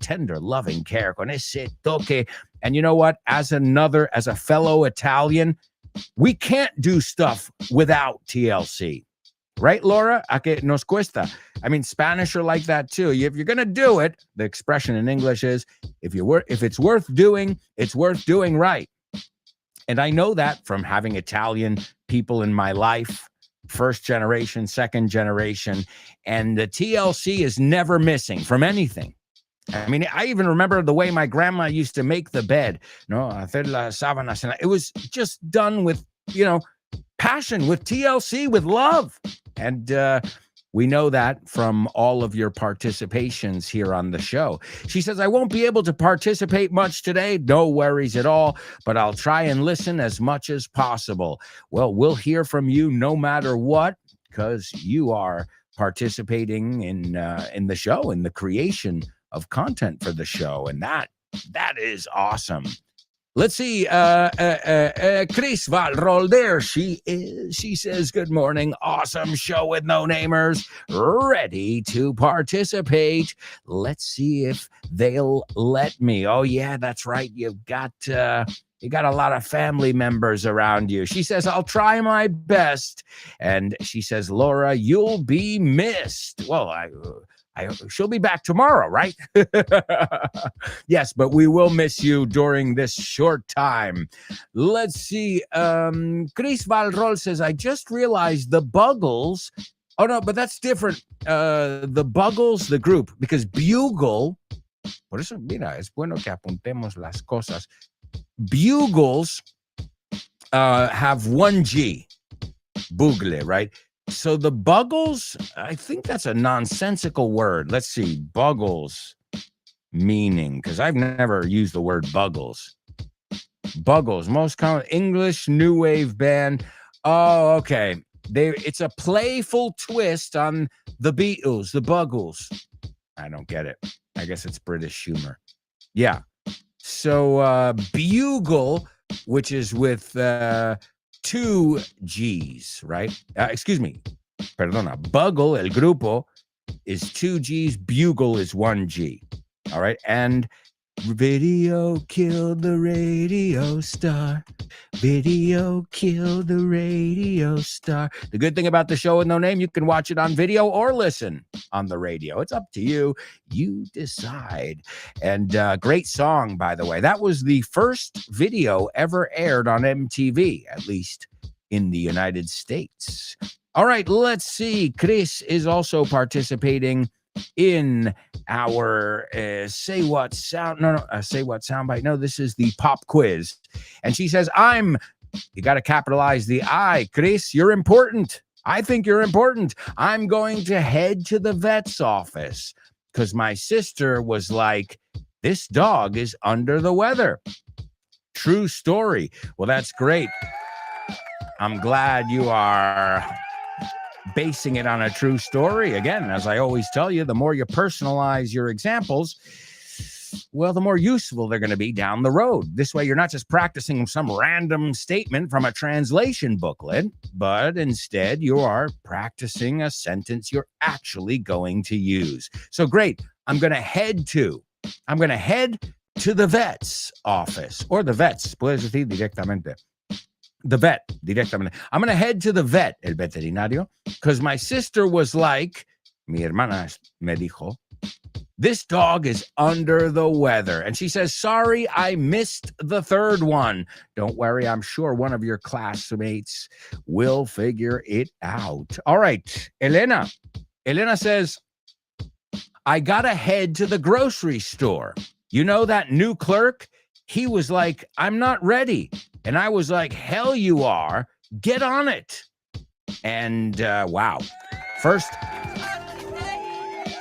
Speaker 1: tender loving care, con ese toque. And you know what? As a fellow Italian, we can't do stuff without TLC. Right, Laura? A que nos cuesta. I mean, Spanish are like that too. If you're gonna do it, the expression in English is, if it's worth doing, it's worth doing right. And I know that from having Italian people in my life, first generation, second generation, and the TLC is never missing from anything. I mean, I even remember the way my grandma used to make the bed. No, hacer las sábanas. It was just done with, passion, with TLC, with love. And we know that from all of your participations here on the show. She says, I won't be able to participate much today. No worries at all, but I'll try and listen as much as possible. Well, we'll hear from you no matter what, because you are participating in the show, in the creation of content for the show. And that is awesome. Let's see, Chris Valrol, there she is. She says, good morning, awesome show with no namers, ready to participate. Let's see if they'll let me. Oh, yeah, that's right. You got a lot of family members around you. She says, I'll try my best. And she says, Laura, you'll be missed. Well, she'll be back tomorrow, right? Yes, but we will miss you during this short time. Let's see. Chris Valrol says, I just realized the Buggles. Oh, no, but that's different. The Buggles, the group, because Bugle, por eso, mira, es bueno que apuntemos las cosas. Bugles have one G. Bugle, right? So the Buggles, I think that's a nonsensical word. Let's see, Buggles meaning, because I've never used the word Buggles. Buggles, most common English new wave band. Oh, okay. It's a playful twist on the Beatles, the Buggles. I don't get it. I guess it's British humor. Yeah. So Bugle, which is with 2 G's, right? Excuse me. Perdona. Bugle, el grupo, is 2 G's. Bugle is 1 G. All right. And video killed the radio star. Video killed the radio star. The good thing about the show with no name, you can watch it on video or listen on the radio. It's up to you. You decide. And great song, by the way. That was the first video ever aired on MTV, at least in the United States. All right, let's see. Chris is also participating in our Say What Soundbite. No, this is the pop quiz. And she says, you got to capitalize the I. Chris, you're important. I think you're important. I'm going to head to the vet's office because my sister was like, this dog is under the weather. True story. Well, that's great. I'm glad you are basing it on a true story. Again, as I always tell you, the more you personalize your examples, well, the more useful they're going to be down the road. This way, you're not just practicing some random statement from a translation booklet, but instead you are practicing a sentence you're actually going to use. So great. I'm going to head to the vet's office, or the vet's, puedes decir directamente. The vet, directamente. I'm going to head to the vet, el veterinario, because my sister was like, mi hermana me dijo, this dog is under the weather. And she says, sorry, I missed the third one. Don't worry, I'm sure one of your classmates will figure it out. All right, Elena. Elena says, I got to head to the grocery store. You know that new clerk? He was like, I'm not ready. And I was like, hell you are. Get on it. And wow. First,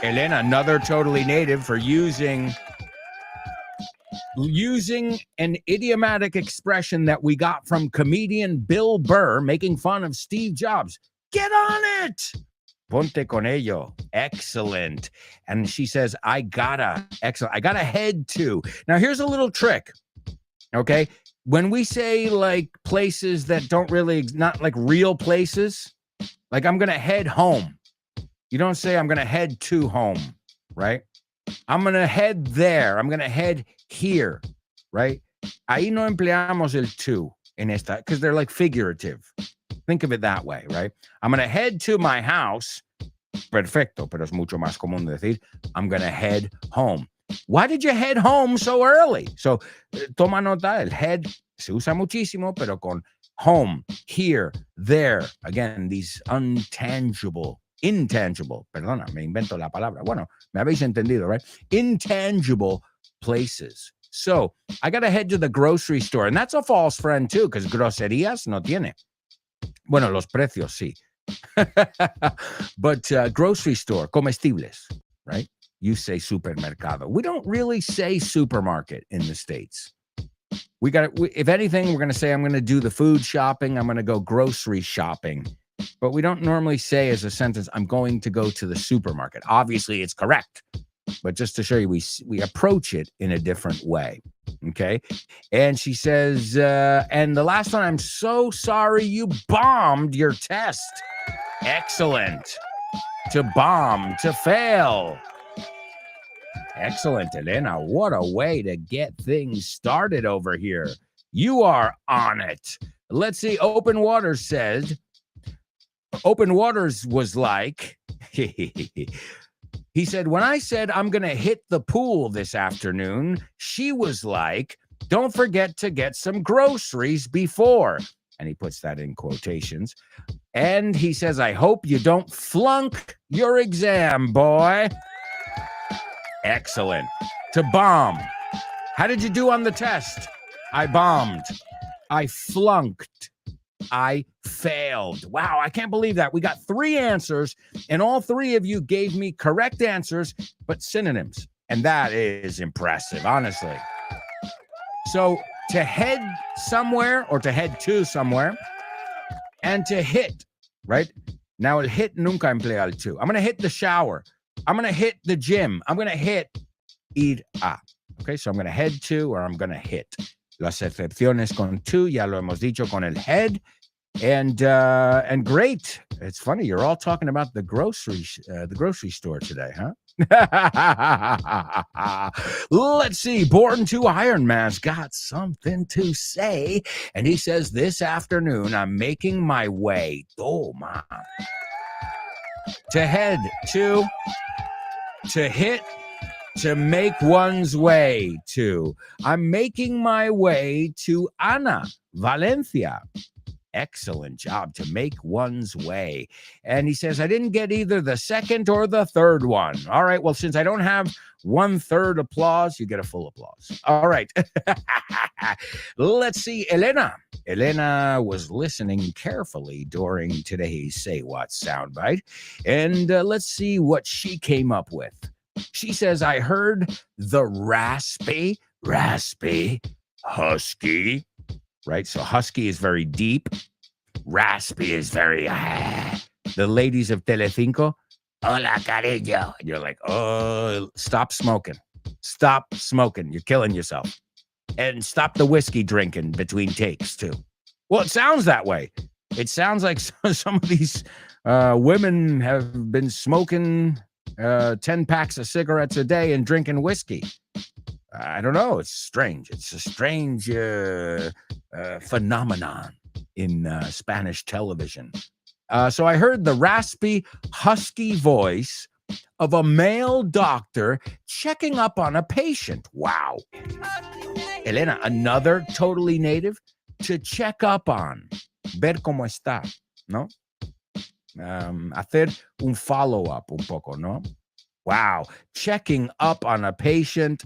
Speaker 1: Elena, another totally native for using an idiomatic expression that we got from comedian Bill Burr making fun of Steve Jobs. Get on it. Ponte con ello. Excellent. And she says, I gotta head to. Now, here's a little trick. Okay. When we say like places that don't really, not like real places, like I'm going to head home. You don't say I'm going to head to home, right? I'm going to head there. I'm going to head here, right? Ahí no empleamos el to en esta because they're like figurative. Think of it that way, right? I'm going to head to my house. Perfecto, pero es mucho más común decir, I'm going to head home. Why did you head home so early? So, toma nota, el head se usa muchísimo, pero con home, here, there. Again, these intangible, perdona, me invento la palabra. Bueno, me habéis entendido, right? Intangible places. So, I got to head to the grocery store. And that's a false friend, too, because groserías no tiene. Bueno, los precios, sí. But grocery store, comestibles, right? You say supermercado. We don't really say supermarket in the States. If anything, we're going to say, I'm going to do the food shopping. I'm going to go grocery shopping. But we don't normally say as a sentence, I'm going to go to the supermarket. Obviously, it's correct. But just to show you, we approach it in a different way. Okay. And she says, and the last one, I'm so sorry you bombed your test. Excellent. To bomb, to fail. Excellent, Elena. What a way to get things started over here. You are on it. Let's see. Open Waters said, Open Waters was like, he said, when I said I'm going to hit the pool this afternoon, she was like, don't forget to get some groceries before. And he puts that in quotations. And he says, I hope you don't flunk your exam, boy. Excellent. To bomb. How did you do on the test? I bombed. I flunked. I failed. Wow, I can't believe that. We got 3 answers, and all 3 of you gave me correct answers, but synonyms. And that is impressive, honestly. So to head somewhere or to head to somewhere and to hit, right? Now, el hit nunca emplea el to. I'm going to hit the shower. I'm going to hit the gym. I'm going to hit ir a. Okay, so I'm going to head to or I'm going to hit. Las excepciones con to, ya lo hemos dicho con el head. And great. It's funny. You're all talking about the grocery store today, huh? Let's see. Born to Iron Man's got something to say. And he says, this afternoon, I'm making my way. Toma. To head, to hit, to make one's way to. I'm making my way to Ana, Valencia. Excellent job, to make one's way. And he says, I didn't get either the second or the third one. All right, well, since I don't have 1/3 applause, you get a full applause. All right. Let's see, Elena. Elena was listening carefully during today's Say What soundbite. And let's see what she came up with. She says, I heard the raspy, husky. Right? So husky is very deep. Raspy is very, the ladies of Telecinco, hola, cariño. And you're like, oh, stop smoking. Stop smoking. You're killing yourself. And stop the whiskey drinking between takes, too. Well, it sounds that way. It sounds like some of these women have been smoking 10 packs of cigarettes a day and drinking whiskey. I don't know. It's strange. It's a strange phenomenon in Spanish television. So I heard the raspy, husky voice of a male doctor checking up on a patient. Wow. Elena, another totally native, to check up on. Ver cómo está, ¿no? Hacer un follow-up un poco, ¿no? Wow. Checking up on a patient.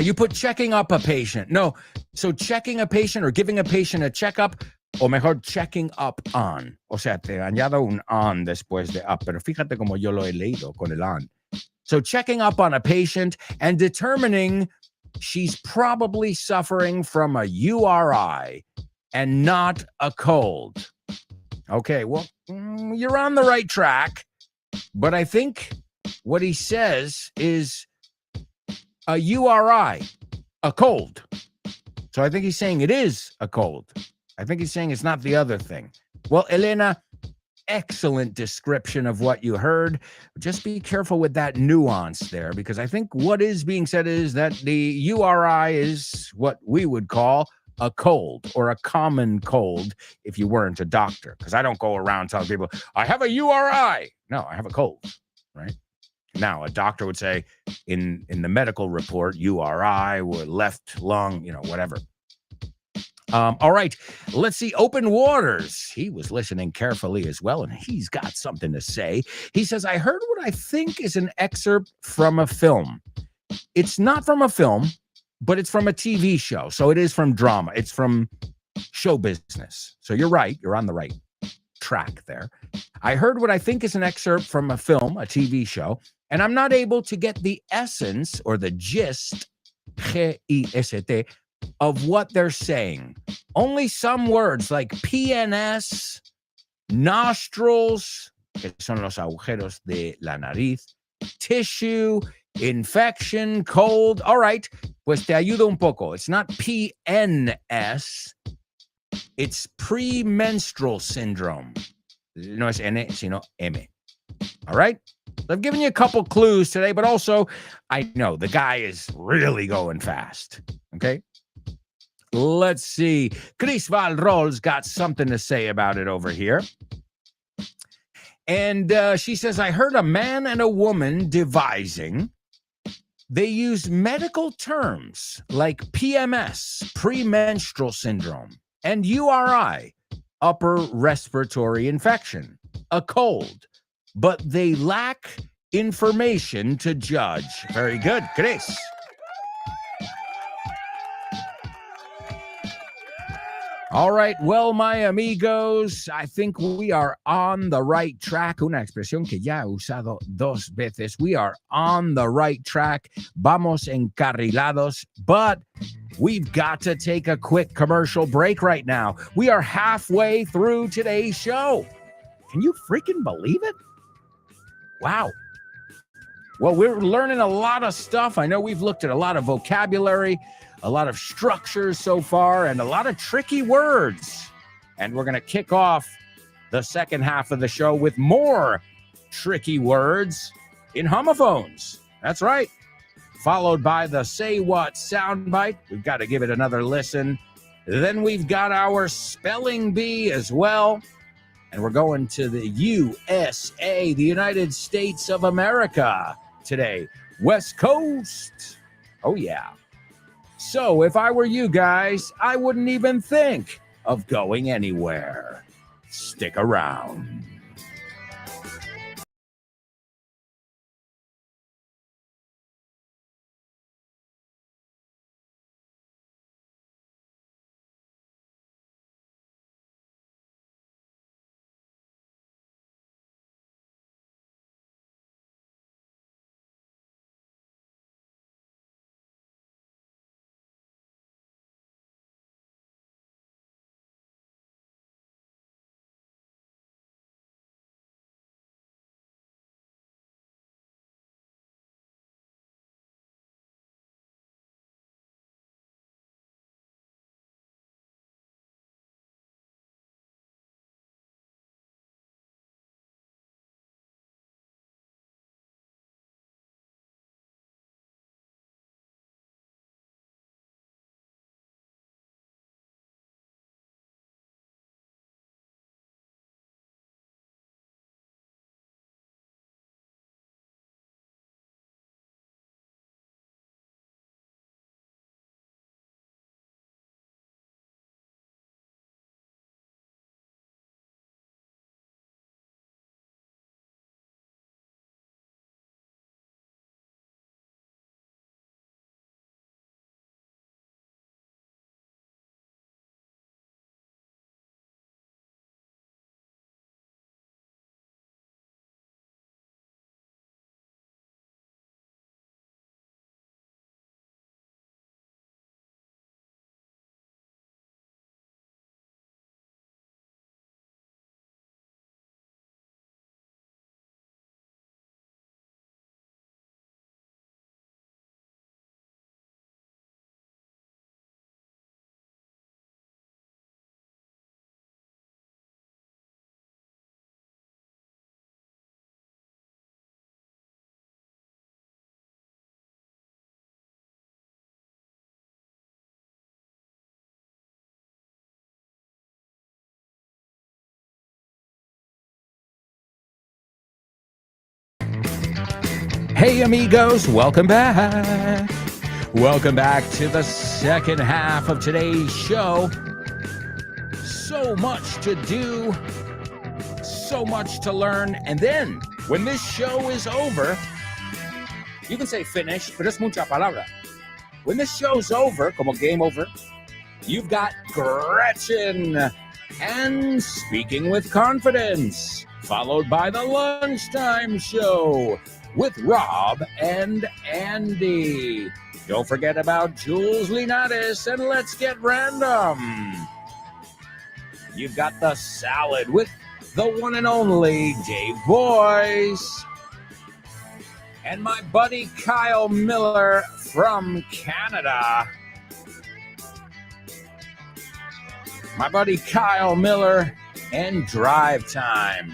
Speaker 1: You put checking up a patient. No, so checking a patient or giving a patient a checkup, o mejor checking up on. O sea, te añado un on después de up, pero fíjate como yo lo he leído con el on. So checking up on a patient and determining she's probably suffering from a URI and not a cold. Okay, well, you're on the right track, but I think what he says is a URI, a cold. So I think he's saying it is a cold. I think he's saying it's not the other thing. Well, Elena, excellent description of what you heard. Just be careful with that nuance there, because I think what is being said is that the URI is what we would call a cold or a common cold if you weren't a doctor. Because I don't go around telling people, I have a URI. No, I have a cold, right? Now, a doctor would say in the medical report, URI or left lung, whatever. All right, let's see. Open Waters. He was listening carefully as well, and he's got something to say. He says, I heard what I think is an excerpt from a film. It's not from a film, but it's from a TV show. So it is from drama. It's from show business. So you're right. You're on the right track there. I heard what I think is an excerpt from a film, a TV show, and I'm not able to get the essence or the gist, G-I-S-T, of what they're saying. Only some words like PNS, nostrils, que son los agujeros de la nariz, tissue, infection, cold. All right, pues te ayudo un poco. It's not PNS. It's premenstrual syndrome. No es N, sino M. All right? I've given you a couple clues today, but also I know the guy is really going fast. Okay? Let's see. Chris Valrol's got something to say about it over here. And she says, I heard a man and a woman devising. They use medical terms like PMS, premenstrual syndrome, and URI, upper respiratory infection, a cold, but they lack information to judge. Very good, Chris. All right, well, my amigos, I think we are on the right track. Una expresión que ya he usado dos veces. We are on the right track. Vamos encarrilados, but we've got to take a quick commercial break right now. We are halfway through today's show. Can you freaking believe it? Wow. Well, we're learning a lot of stuff. I know we've looked at a lot of vocabulary, a lot of structures so far, and a lot of tricky words. And we're going to kick off the second half of the show with more tricky words in homophones. That's right. Followed by the Say What soundbite. We've got to give it another listen. Then we've got our spelling bee as well. And we're going to the USA, the United States of America today. West Coast. Oh, yeah. So if I were you guys, I wouldn't even think of going anywhere. Stick around. Hey, amigos, welcome back. Welcome back to the second half of today's show. So much to do, so much to learn. And then, when this show is over, you can say finished, pero es mucha palabra. When this show's over, como game over, you've got Gretchen and Speaking with Confidence, followed by the Lunchtime Show with Rob and Andy. Don't forget about Jules Linares and Let's Get Random. You've got the Salad with the one and only Dave Boyce. And my buddy Kyle Miller from Canada. My buddy Kyle Miller and Drive Time.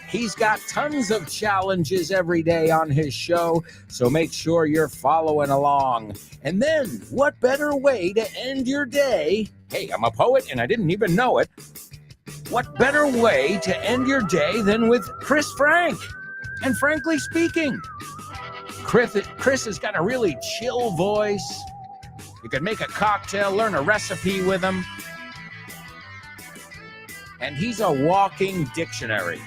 Speaker 1: He's got tons of challenges every day on his show, so make sure you're following along. And then, what better way to end your day? Hey, I'm a poet and I didn't even know it. What better way to end your day than with Chris Frank? And frankly speaking, Chris has got a really chill voice. You can make a cocktail, learn a recipe with him. And he's a walking dictionary,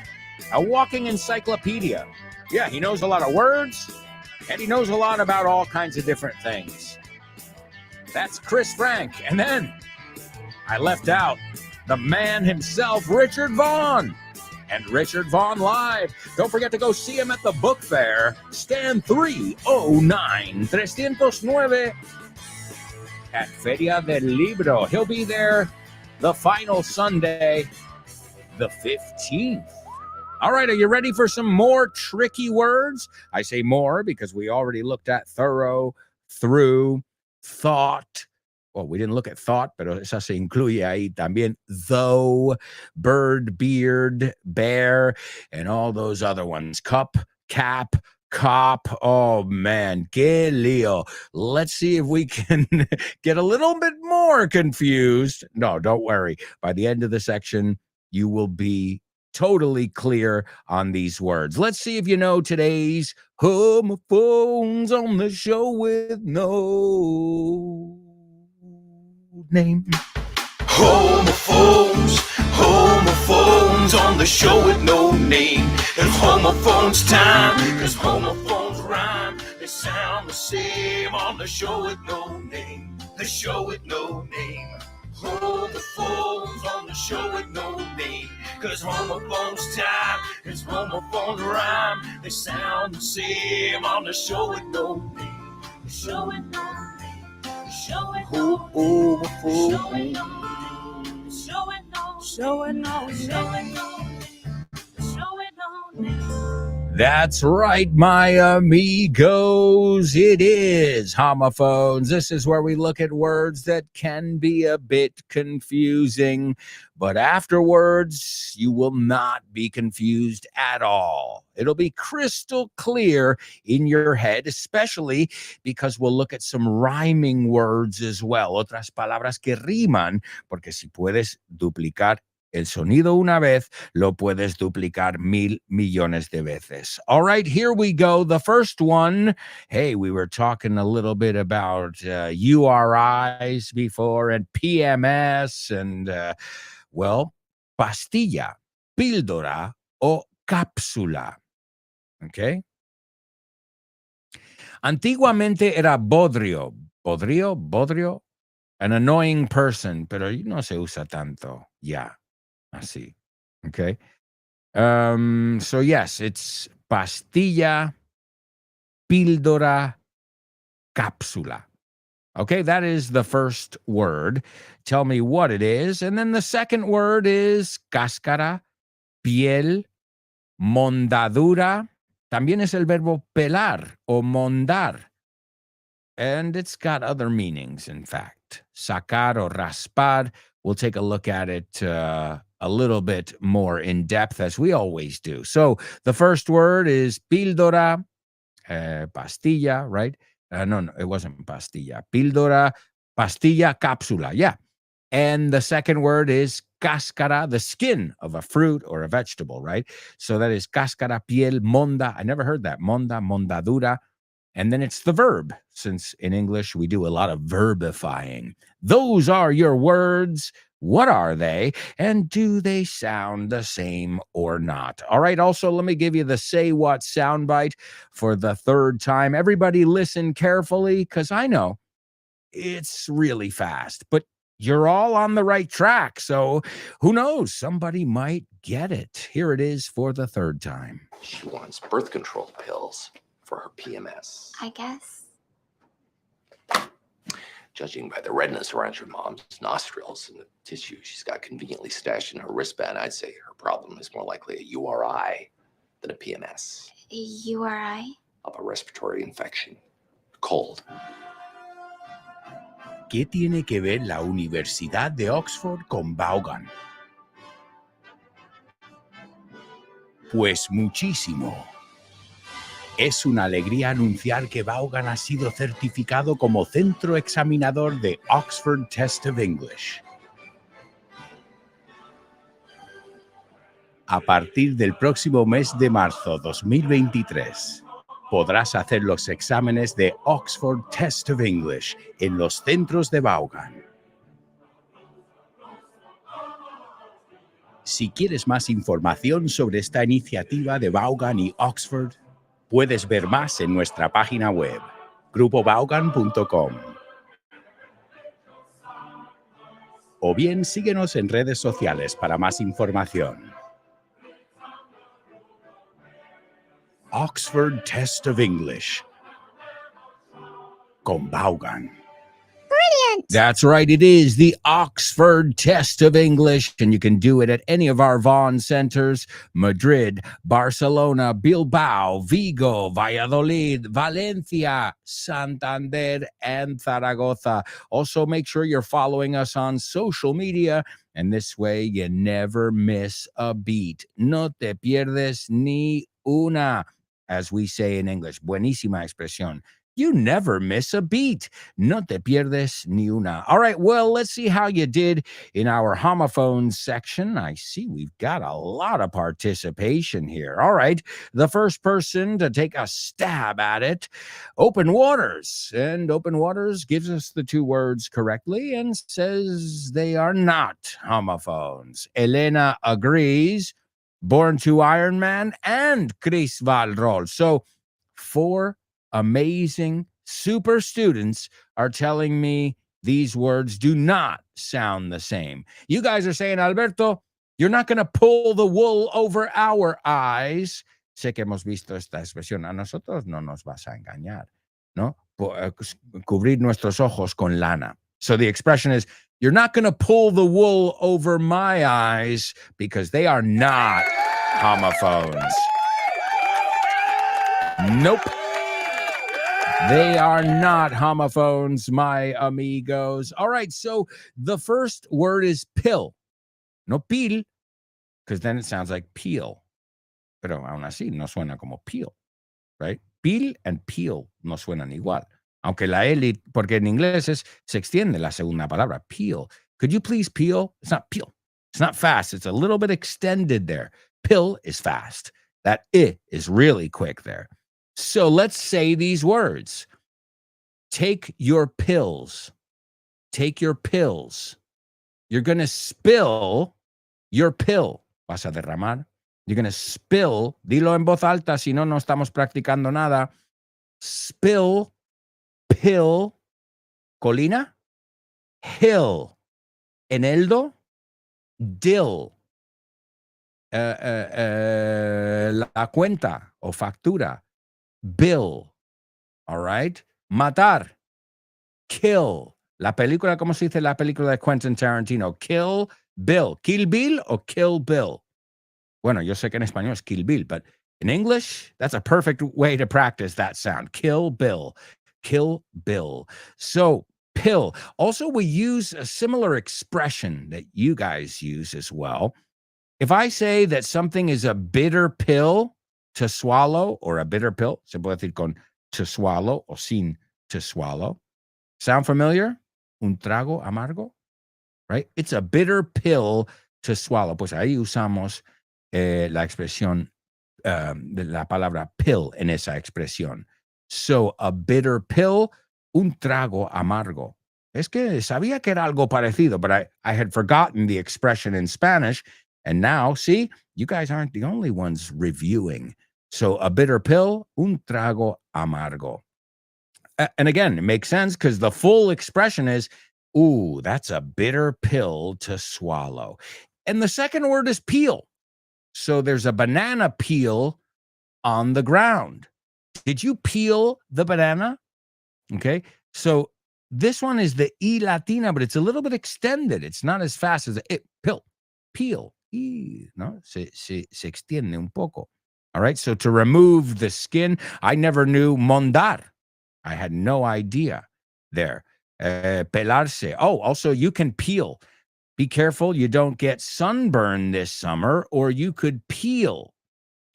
Speaker 1: a walking encyclopedia. Yeah, he knows a lot of words, and he knows a lot about all kinds of different things. That's Chris Frank. And then I left out the man himself, Richard Vaughn. And Richard Vaughn Live. Don't forget to go see him at the book fair, stand 309 309 at Feria del Libro. He'll be there the final Sunday, the 15th. All right, are you ready for some more tricky words? I say more because we already looked at thorough, through, thought. Well, we didn't look at thought, pero esa se incluye ahí también. Though, bird, beard, bear, and all those other ones. Cup, cap, cop. Oh, man, que lío. Let's see if we can get a little bit more confused. No, don't worry. By the end of the section, you will be totally clear on these words. Let's see if you know today's homophones on the show with no name.
Speaker 6: Homophones on the show with no name. It's homophones time, cause homophones rhyme. They sound the same on the show with no name. The show with no name. Homophones on the show with no name. Cause homophones time, cause homophones rhyme. They sound the same on the show with no name. The show with no name. Show it no, show it no, show it no, show it no, show it no, show it no.
Speaker 1: That's right, my amigos. It is homophones. This is where we look at words that can be a bit confusing, but afterwards, you will not be confused at all. It'll be crystal clear in your head, especially because we'll look at some rhyming words as well. Otras palabras que riman, porque si puedes duplicar el sonido una vez, lo puedes duplicar 1,000 millones de veces. All right, here we go. The first one. Hey, we were talking a little bit about URIs before and PMS and, well, pastilla, píldora o cápsula. Okay. Antiguamente era bodrio, an annoying person, pero no se usa tanto. Yeah. Así. Okay. So yes, it's pastilla, píldora, cápsula. Okay, that is the first word. Tell me what it is. And then the second word is cáscara, piel, mondadura. También es el verbo pelar o mondar. And it's got other meanings, in fact. Sacar or raspar. We'll take a look at it a little bit more in depth, as we always do. So the first word is píldora, pastilla, right? No, it wasn't pastilla. Píldora, pastilla, cápsula. Yeah. And the second word is cáscara, the skin of a fruit or a vegetable, right? So that is cáscara, piel, monda. I never heard that. Monda, mondadura. And then it's the verb, since in English we do a lot of verbifying. Those are your words. What are they? And do they sound the same or not? All right, also, let me give you the Say What soundbite for the third time. Everybody listen carefully, because I know it's really fast, but you're all on the right track. So who knows? Somebody might get it. Here it is for the third time.
Speaker 4: She wants birth control pills for her PMS.
Speaker 5: I guess.
Speaker 4: Judging by the redness around your mom's nostrils and the tissue she's got conveniently stashed in her wristband, I'd say her problem is more likely a URI than a PMS.
Speaker 5: URI?
Speaker 4: Upper respiratory infection. Cold.
Speaker 2: ¿Qué tiene que ver la Universidad de Oxford con Vaughan? Pues muchísimo. Es una alegría anunciar que Vaughan ha sido certificado como centro examinador de Oxford Test of English. A partir del próximo mes de marzo 2023, podrás hacer los exámenes de Oxford Test of English en los centros de Vaughan. Si quieres más información sobre esta iniciativa de Vaughan y Oxford, puedes ver más en nuestra página web, grupovaughan.com. O bien síguenos en redes sociales para más información. Oxford Test of English con Vaughan.
Speaker 1: That's right. It is the Oxford Test of English, and you can do it at any of our Vaughan centers: Madrid, Barcelona, Bilbao, Vigo, Valladolid, Valencia, Santander, and Zaragoza. Also, make sure you're following us on social media, and this way you never miss a beat. No te pierdes ni una, as we say in English. Buenísima expresión. You never miss a beat. No te pierdes ni una. All right, well, let's see how you did in our homophones section. I see we've got a lot of participation here. All right, the first person to take a stab at it, Open Waters. And Open Waters gives us the two words correctly and says they are not homophones. Elena agrees. Born to Iron Man and Chris Valrol. So 4 amazing super students are telling me these words do not sound the same. You guys are saying, Alberto, you're not going to pull the wool over our eyes. Sé que hemos visto esta expresión. A nosotros no nos vas a engañar, ¿no? Cubrir nuestros ojos con lana. So the expression is, you're not going to pull the wool over my eyes, because they are not homophones. Nope. They are not homophones, my amigos. All right, so the first word is pill. No pil, because then it sounds like peel. Pero aún así no suena como peel, right? Pil and peel no suenan igual. Aunque la L, porque en inglés se extiende la segunda palabra, peel. Could you please peel? It's not peel. It's not fast. It's a little bit extended there. Pill is fast. That I is really quick there. So let's say these words. Take your pills. Take your pills. You're going to spill your pill. Vas a derramar. You're going to spill. Dilo en voz alta, si no, no estamos practicando nada. Spill, pill, colina, hill, eneldo, dill. La cuenta o factura. Bill, all right? Matar, kill. La película, ¿cómo se dice la película de Quentin Tarantino? Kill Bill. Kill Bill o Kill Bill? Bueno, yo sé que en español es Kill Bill, but in English, that's a perfect way to practice that sound. Kill Bill. Kill Bill. So, pill. Also, we use a similar expression that you guys use as well. If I say that something is a bitter pill to swallow, or a bitter pill, se puede decir con to swallow o sin to swallow. Sound familiar? Un trago amargo, right? It's a bitter pill to swallow. Pues ahí usamos la expresión, de la palabra pill en esa expresión. So, a bitter pill, un trago amargo. Es que sabía que era algo parecido, but I had forgotten the expression in Spanish. And now, see, you guys aren't the only ones reviewing. So, a bitter pill, un trago amargo. And again, it makes sense because the full expression is, ooh, that's a bitter pill to swallow. And the second word is peel. So there's a banana peel on the ground. Did you peel the banana? Okay. So this one is the E Latina, but it's a little bit extended. It's not as fast as it. Peel. No, se extiende un poco. All right. So to remove the skin, I never knew mondar. I had no idea there. Pelarse. Oh, also you can peel. Be careful you don't get sunburn this summer, or you could peel.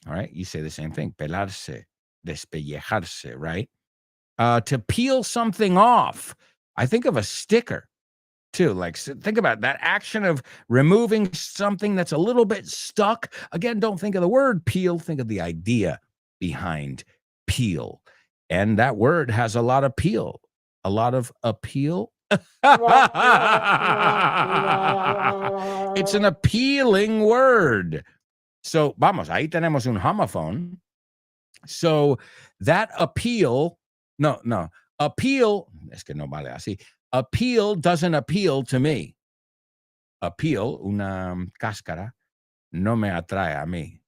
Speaker 1: All right, you say the same thing. Pelarse, despellejarse, right? To peel something off. I think of a sticker too. Like, think about that action of removing something that's a little bit stuck. Again, don't think of the word peel. Think of the idea behind peel. And that word has a lot of peel, a lot of appeal. It's an appealing word. So, vamos, ahí tenemos un homophone. So, that appeal, appeal, es que no vale así. Appeal doesn't appeal to me. Appeal, una cáscara, no me atrae a mí.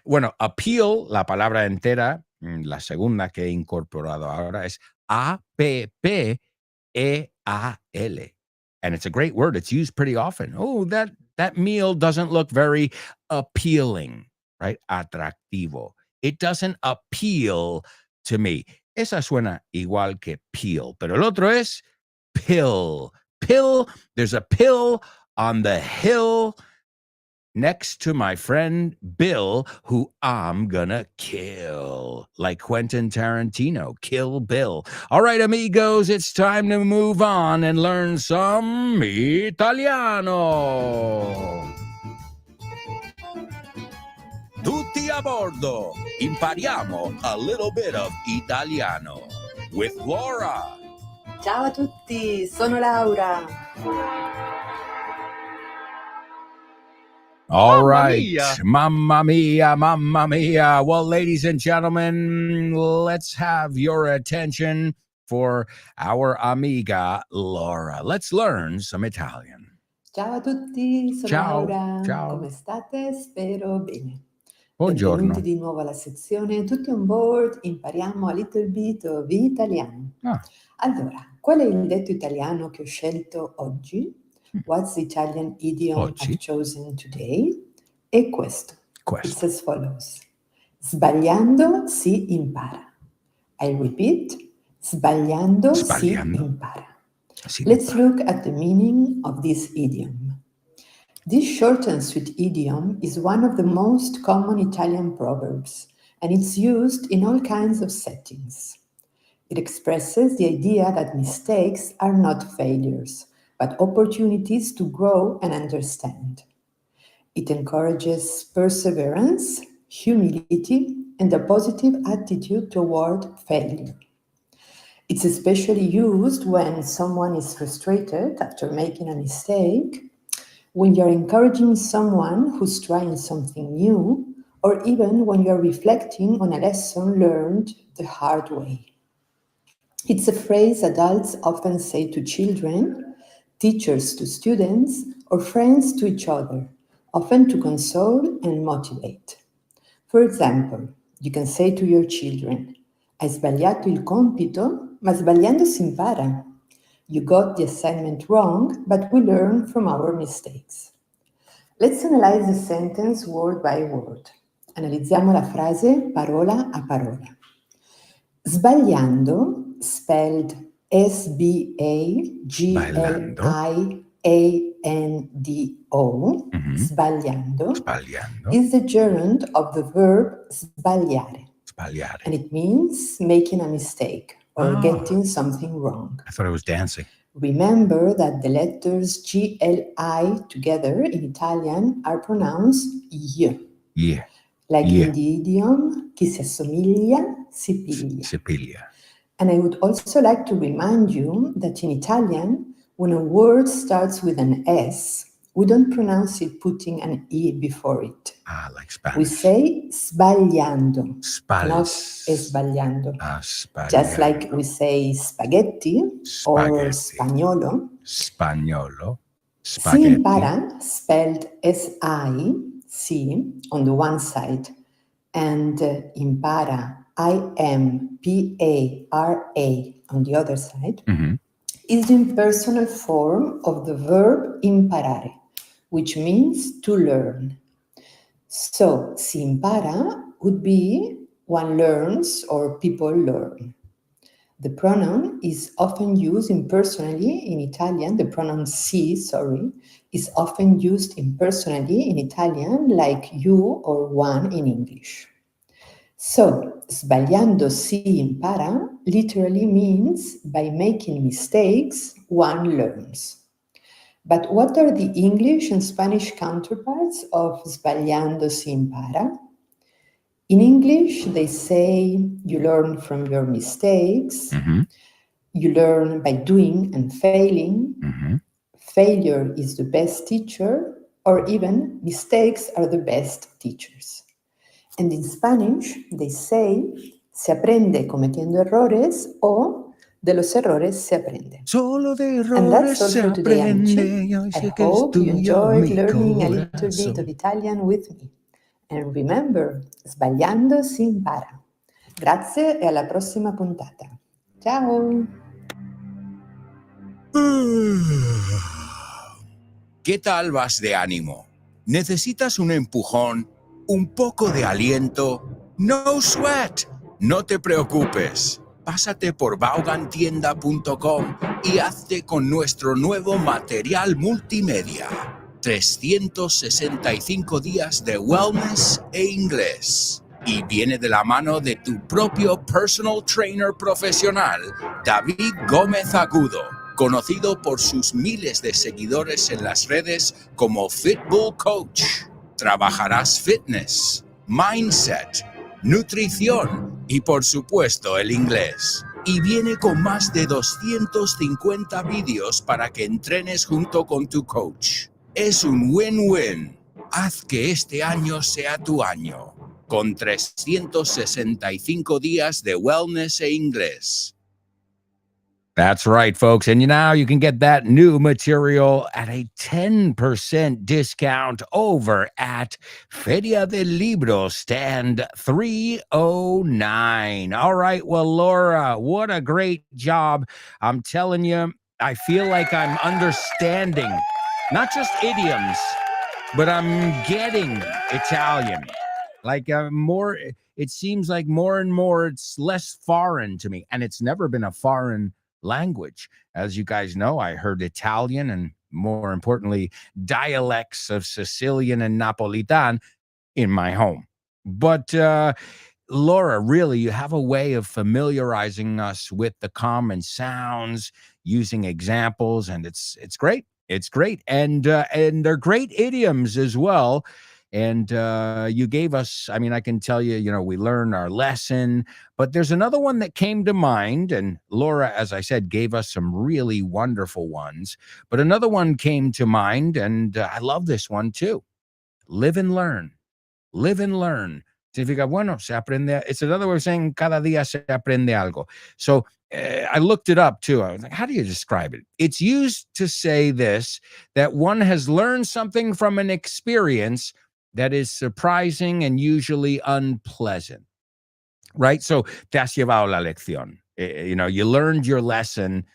Speaker 1: Bueno, appeal, la palabra entera, la segunda que he incorporado ahora es A-P-P-E-A-L. And it's a great word. It's used pretty often. Oh, that meal doesn't look very appealing, right? Atractivo. It doesn't appeal to me. Esa suena igual que peel, pero el otro es pill. Pill, there's a pill on the hill next to my friend Bill, who I'm gonna kill. Like Quentin Tarantino, Kill Bill. All right, amigos, it's time to move on and learn some Italiano. Tutti a bordo. Impariamo a little bit of Italiano with Laura.
Speaker 7: Ciao a tutti, sono Laura.
Speaker 1: All right. Mamma mia, mamma mia. Well, ladies and gentlemen, let's have your attention for our amiga Laura. Let's learn some Italian.
Speaker 7: Ciao a tutti, sono
Speaker 1: Ciao,
Speaker 7: Laura.
Speaker 1: ciao.
Speaker 7: Come state? Spero bene.
Speaker 1: Buongiorno.
Speaker 7: Benvenuti di nuovo alla sezione Tutti on board, impariamo a little bit of italiano. Allora, qual è il detto italiano che ho scelto oggi? What's the Italian idiom I've chosen today? È questo. It's as follows. Sbagliando si impara. I repeat, sbagliando si impara. Let's look at the meaning of this idiom. This short and sweet idiom is one of the most common Italian proverbs, and it's used in all kinds of settings. It expresses the idea that mistakes are not failures, but opportunities to grow and understand. It encourages perseverance, humility, and a positive attitude toward failure. It's especially used when someone is frustrated after making a mistake, when you're encouraging someone who's trying something new, or even when you're reflecting on a lesson learned the hard way. It's a phrase adults often say to children, teachers to students, or friends to each other, often to console and motivate. For example, you can say to your children, hai sbagliato il compito, ma sbagliando si impara. You got the assignment wrong, but we learn from our mistakes. Let's analyze the sentence word by word. Analizziamo la frase parola a parola. Sbagliando, spelled S-B-A-G-L-I-A-N-D-O, sbagliando, is the gerund of the verb sbagliare. And it means making a mistake or getting something wrong.
Speaker 1: I thought it was dancing.
Speaker 7: Remember that the letters GLI together in Italian are pronounced Y.
Speaker 1: Yeah.
Speaker 7: Like
Speaker 1: Yeah.
Speaker 7: in the idiom, chi si assomiglia si piglia.
Speaker 1: Si piglia.
Speaker 7: And I would also like to remind you that in Italian, when a word starts with an S, we don't pronounce it putting an E before it.
Speaker 1: Like Spanish.
Speaker 7: We say sbagliando, not
Speaker 1: Spanish.
Speaker 7: sbagliando.
Speaker 1: Sbagliando.
Speaker 7: Just like we say spaghetti or spagnolo.
Speaker 1: Spagnolo.
Speaker 7: Si
Speaker 1: Spaghetti.
Speaker 7: impara, spelled S-I-C on the one side, and impara, I-M-P-A-R-A on the other side, is the impersonal form of the verb imparare, which means to learn. So, si impara would be one learns or people learn. The pronoun is often used impersonally in Italian. The pronoun si, is often used impersonally in Italian like you or one in English. So, sbagliando si impara literally means by making mistakes, one learns. But what are the English and Spanish counterparts of sbagliando si impara? In English, they say you learn from your mistakes, you learn by doing and failing, failure is the best teacher, or even mistakes are the best teachers. And in Spanish, they say se aprende cometiendo errores o de los errores se aprende.
Speaker 1: Solo de
Speaker 7: And that's all
Speaker 1: errores se
Speaker 7: for today, amici.
Speaker 1: aprende.
Speaker 7: I hope you enjoyed learning a little bit of Italian with me. And remember, sbagliando si impara. Grazie e alla prossima puntata. Ciao!
Speaker 2: ¿Qué tal vas de ánimo? ¿Necesitas un empujón? ¿Un poco de aliento? No sweat. No te preocupes. Pásate por vaughantienda.com y hazte con nuestro nuevo material multimedia. 365 días de wellness e inglés. Y viene de la mano de tu propio personal trainer profesional, David Gómez Agudo, conocido por sus miles de seguidores en las redes como Fitbull Coach. Trabajarás fitness, mindset, nutrición y por supuesto el inglés. Y viene con más de 250 vídeos para que entrenes junto con tu coach. Es un win-win. Haz que este año sea tu año, con 365 días de wellness e inglés.
Speaker 1: That's right, folks. And now you can get that new material at a 10% discount over at Feria del Libro Stand 309. All right. Well, Laura, what a great job. I'm telling you, I feel like I'm understanding not just idioms, but I'm getting Italian. Like more, it seems like more and more it's less foreign to me. And it's never been a foreign language. As you guys know, I heard Italian and more importantly, dialects of Sicilian and Napolitan in my home. But Laura, really, you have a way of familiarizing us with the common sounds, using examples, and it's great. It's great. And they're great idioms as well. And you gave us, I mean, I can tell you, we learned our lesson, but there's another one that came to mind. And Laura, as I said, gave us some really wonderful ones. But another one came to mind, and I love this one too. Live and learn. Live and learn. Significa, bueno, se aprende. It's another way of saying cada día se aprende algo. So I looked it up too. I was like, how do you describe it? It's used to say this, that one has learned something from an experience that is surprising and usually unpleasant, right? So te has llevado la lección. You learned your lesson.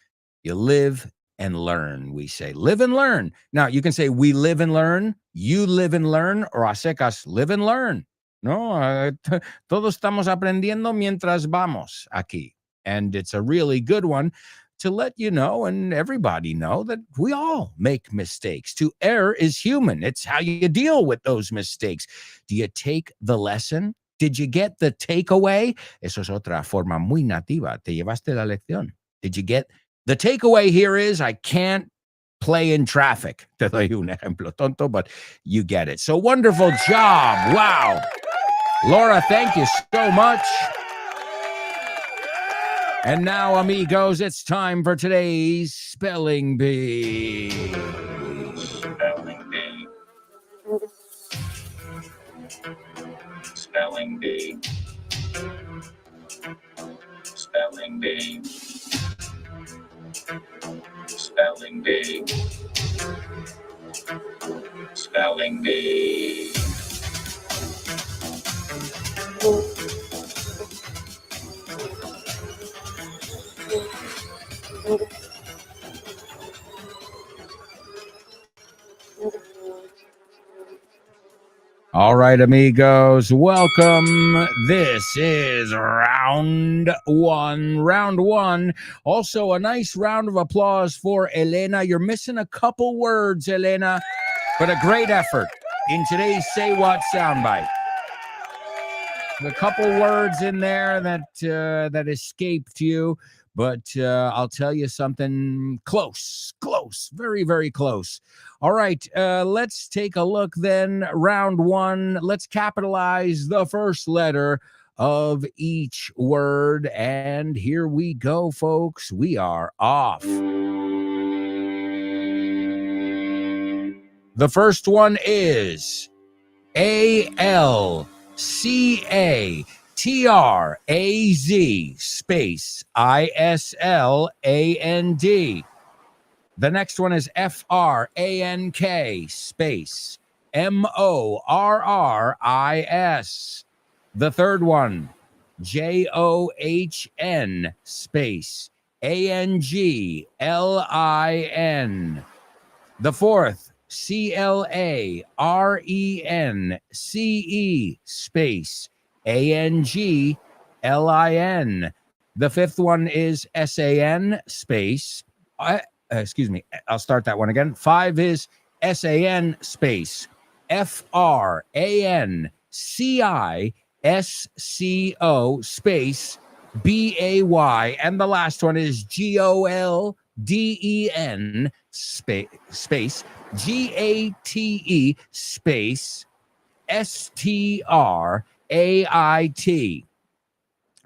Speaker 1: You live and learn. We say live and learn. Now you can say we live and learn, you live and learn, or a secas live and learn. No, todos estamos aprendiendo mientras vamos aquí. And it's a really good one to let you know and everybody know that we all make mistakes. To err is human. It's how you deal with those mistakes. Do you take the lesson? Did you get the takeaway? Eso es otra forma muy nativa. Te llevaste la lección. Did you get The takeaway here is I can't play in traffic. Te doy un ejemplo tonto, but you get it. So wonderful job. Wow. Laura, thank you so much. And now, amigos, it's time for today's Spelling Bee. Spelling Bee. Spelling Bee. Spelling Bee. Spelling Bee. Spelling Bee. All right, amigos, welcome. This is round one. Round one. Also, a nice round of applause for Elena. You're missing a couple words, Elena, but a great effort in today's Say What soundbite. A couple words in there that escaped you, but I'll tell you something close, very, very close. All right, let's take a look then. Round one, let's capitalize the first letter of each word, and here we go, folks. We are off. The first one is ALCATRAZ space ISLAND. The next one is FRANK space MORRIS. The third one, JOHN space ANGLIN. The fourth, CLARENCE space ANGLIN. The fifth one is SAN space. I'll start that one again. 5 is SAN space FRANCISCO space BAY. And the last one is GOLDEN space GATE space STRAIT.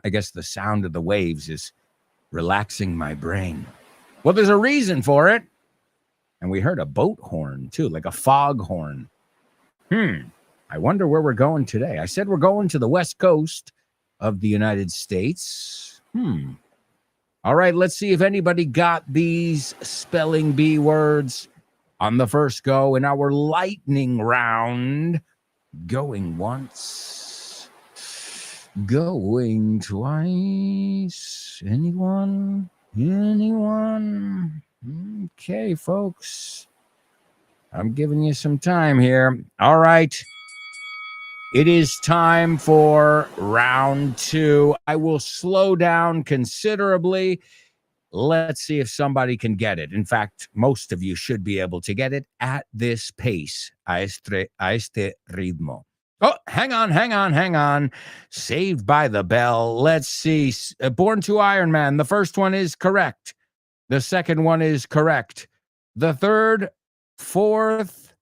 Speaker 1: I guess the sound of the waves is relaxing my brain. Well, there's a reason for it. And we heard a boat horn, too, like a fog horn. I wonder where we're going today. I said we're going to the West Coast of the United States. All right, let's see if anybody got these spelling bee words on the first go in our lightning round. Going once, going twice. Anyone? Okay, folks. I'm giving you some time here. All right. It is time for round two. I will slow down considerably. Let's see if somebody can get it. In fact, most of you should be able to get it at this pace, a este ritmo. Oh, hang on. Saved by the bell. Let's see. Born to Iron Man. The first one is correct. The second one is correct. The third, fourth,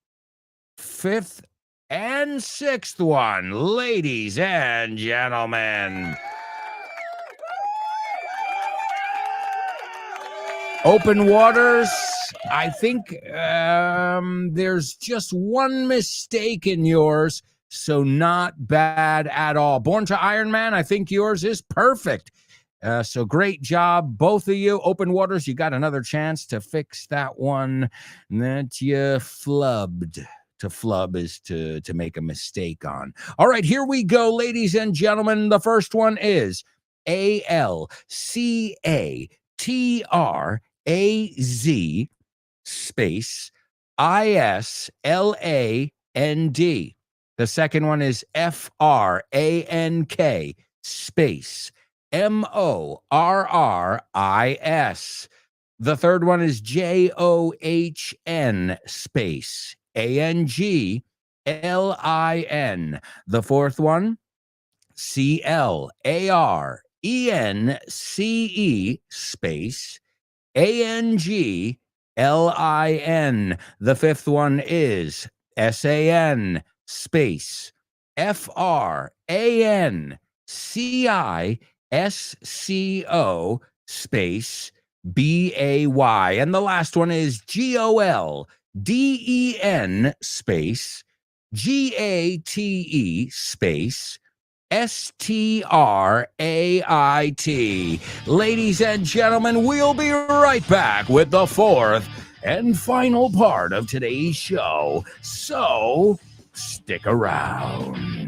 Speaker 1: fifth, and sixth one, ladies and gentlemen. Open waters. I think there's just one mistake in yours, so not bad at all. Born to Iron Man, I think yours is perfect. So great job, both of you. Open waters, you got another chance to fix that one that you flubbed. To flub is to make a mistake on. All right, here we go, ladies and gentlemen. The first one is ALCATRAZ space ISLAND. The second one is FRANK space MORRIS. The third one is JOHN space ANGLIN. The fourth one, CLARENCE space ANGLIN. The fifth one is SAN space FRANCISCO space BAY. And the last one is GOLDEN space GATE space STRAIT. Ladies and gentlemen, we'll be right back with the fourth and final part of today's show. So stick around.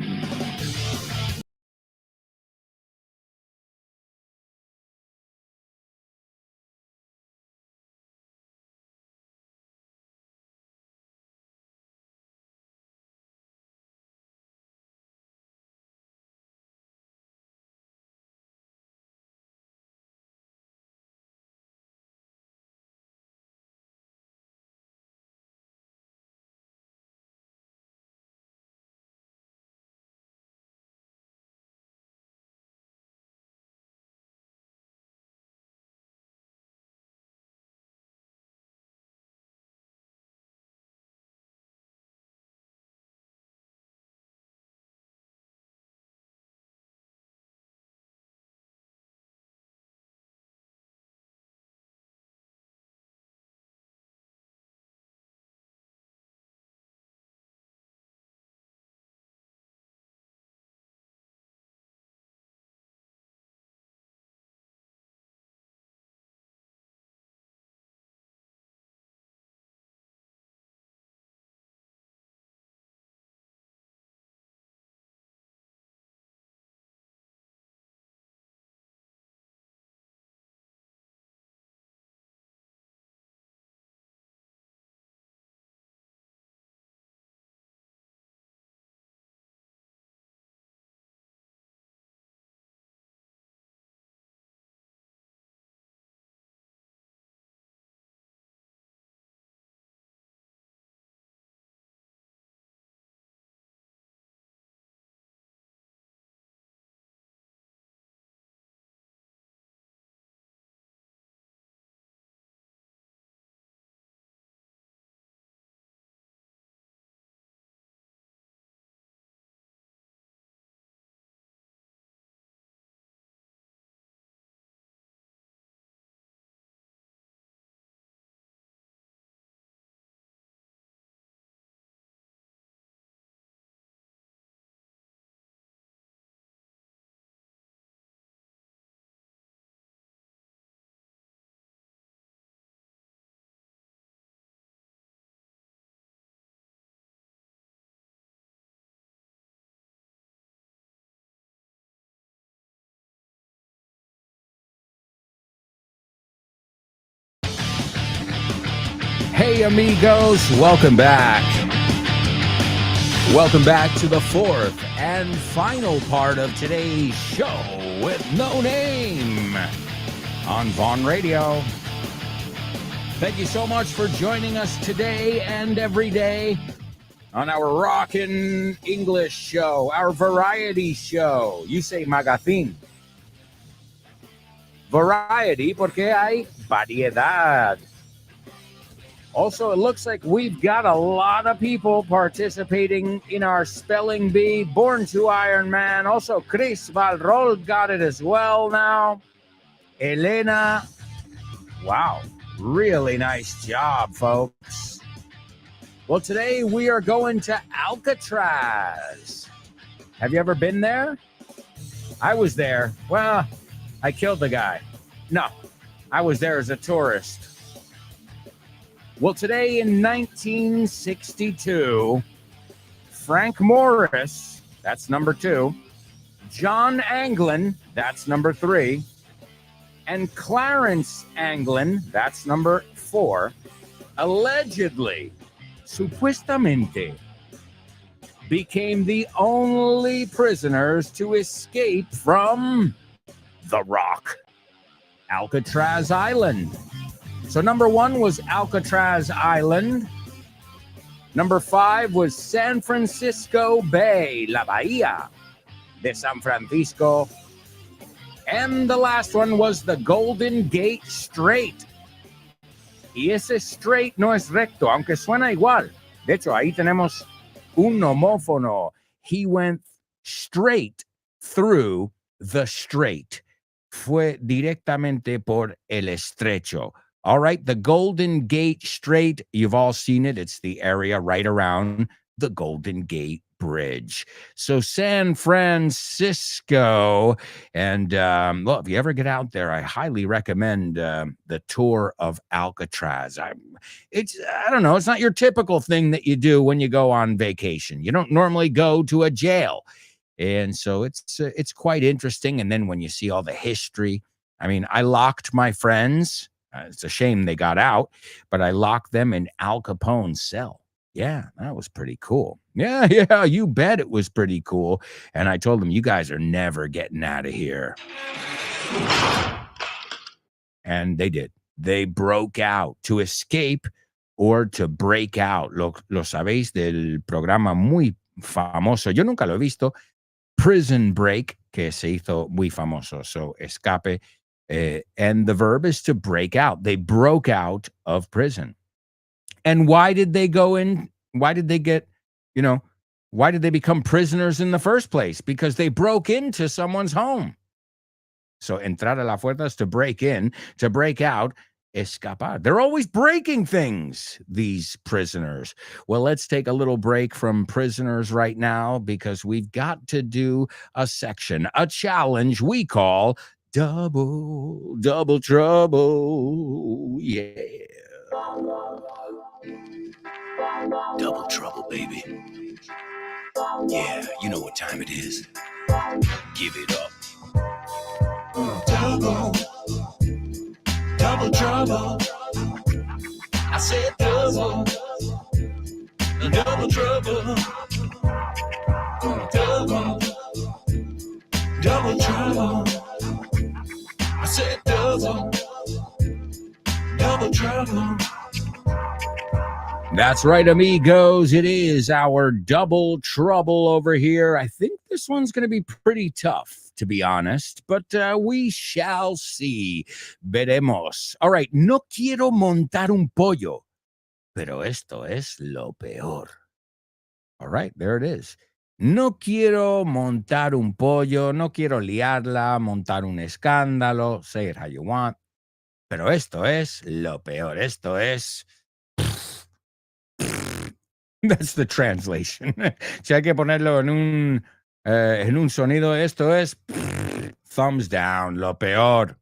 Speaker 1: Hey amigos, welcome back. Welcome back to the fourth and final part of today's show with No Name on Vaughn Radio. Thank you so much for joining us today and every day on our rockin' English show, our variety show. You say magazine. Variety porque hay variedad. Also, it looks like we've got a lot of people participating in our spelling bee, Born to Iron Man. Also, Chris Valrol got it as well now. Elena. Wow. Really nice job, folks. Well, today we are going to Alcatraz. Have you ever been there? I was there. Well, I killed the guy. No, I was there as a tourist. Well, today in 1962, Frank Morris, that's number 2, John Anglin, that's number 3, and Clarence Anglin, that's number 4, allegedly, supuestamente, became the only prisoners to escape from the Rock, Alcatraz Island. So number 1 was Alcatraz Island. Number 5 was San Francisco Bay, La Bahía de San Francisco. And the last one was the Golden Gate Strait. Y ese straight no es recto, aunque suena igual. De hecho, ahí tenemos un homófono. He went straight through the strait. Fue directamente por el estrecho. All right, the Golden Gate Strait, you've all seen it. It's the area right around the Golden Gate Bridge. So San Francisco, and well, if you ever get out there, I highly recommend the tour of Alcatraz. I don't know, it's not your typical thing that you do when you go on vacation. You don't normally go to a jail. And so it's quite interesting. And then when you see all the history, I mean, I locked my friends. It's a shame they got out, but I locked them in Al Capone's cell. Yeah, that was pretty cool. Yeah, you bet it was pretty cool. And I told them, you guys are never getting out of here. And they did. They broke out to escape or to break out. Lo sabéis del programa muy famoso. Yo nunca lo he visto. Prison Break, que se hizo muy famoso. So, escape. And the verb is to break out. They broke out of prison. And why did they go in? Why did they get, why did they become prisoners in the first place? Because they broke into someone's home. So, entrar a la fuerza is to break in, to break out, escapar. They're always breaking things, these prisoners. Well, let's take a little break from prisoners right now because we've got to do a section, a challenge we call Double Trouble. Yeah.
Speaker 6: Double trouble, baby. Yeah, you know what time it is. Give it up. Double trouble. I said double trouble. Double trouble. I said double trouble.
Speaker 1: That's right, amigos. It is our double trouble over here. I think this one's going to be pretty tough, to be honest, but we shall see. Veremos. All right. No quiero montar un pollo, pero esto es lo peor. All right. There it is. No quiero montar un pollo, no quiero liarla, montar un escándalo, say it how you want, pero esto es lo peor. Esto es... That's the translation. Si hay que ponerlo en un sonido, esto es thumbs down, lo peor.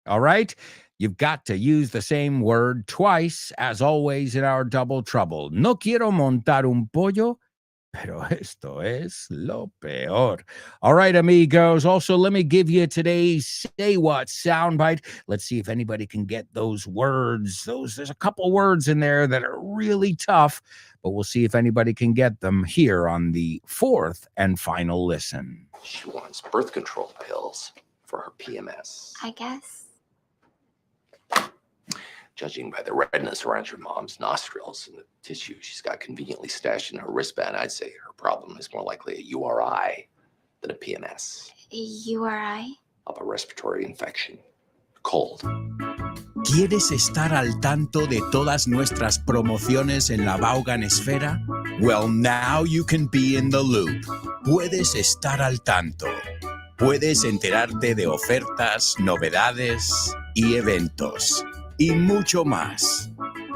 Speaker 1: All right? You've got to use the same word twice, as always, in our double trouble. No quiero montar un pollo, pero esto es lo peor. All right, amigos. Also, let me give you today's Say What soundbite. Let's see if anybody can get those words. There's a couple words in there that are really tough, but we'll see if anybody can get them here on the fourth and final listen.
Speaker 4: She wants birth control pills for her PMS.
Speaker 5: I guess.
Speaker 4: Judging by the redness around your mom's nostrils and the tissue she's got conveniently stashed in her wristband, I'd say her problem is more likely a URI than a PMS.
Speaker 5: URI?
Speaker 4: Upper respiratory infection. Cold.
Speaker 2: ¿Quieres estar al tanto de todas nuestras promociones en la Vaughan Esfera? Well, now you can be in the loop. Puedes estar al tanto. Puedes enterarte de ofertas, novedades y eventos. Y mucho más.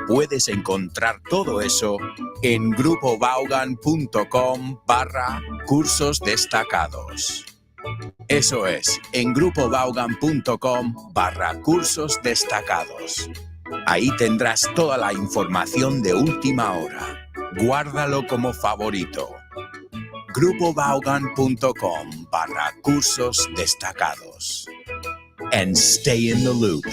Speaker 2: Puedes encontrar todo eso en grupovaughan.com/cursos destacados. Eso es, en grupovaughan.com/cursos destacados. Ahí tendrás toda la información de última hora. Guárdalo como favorito. grupovaughan.com/cursos destacados. And stay in the loop.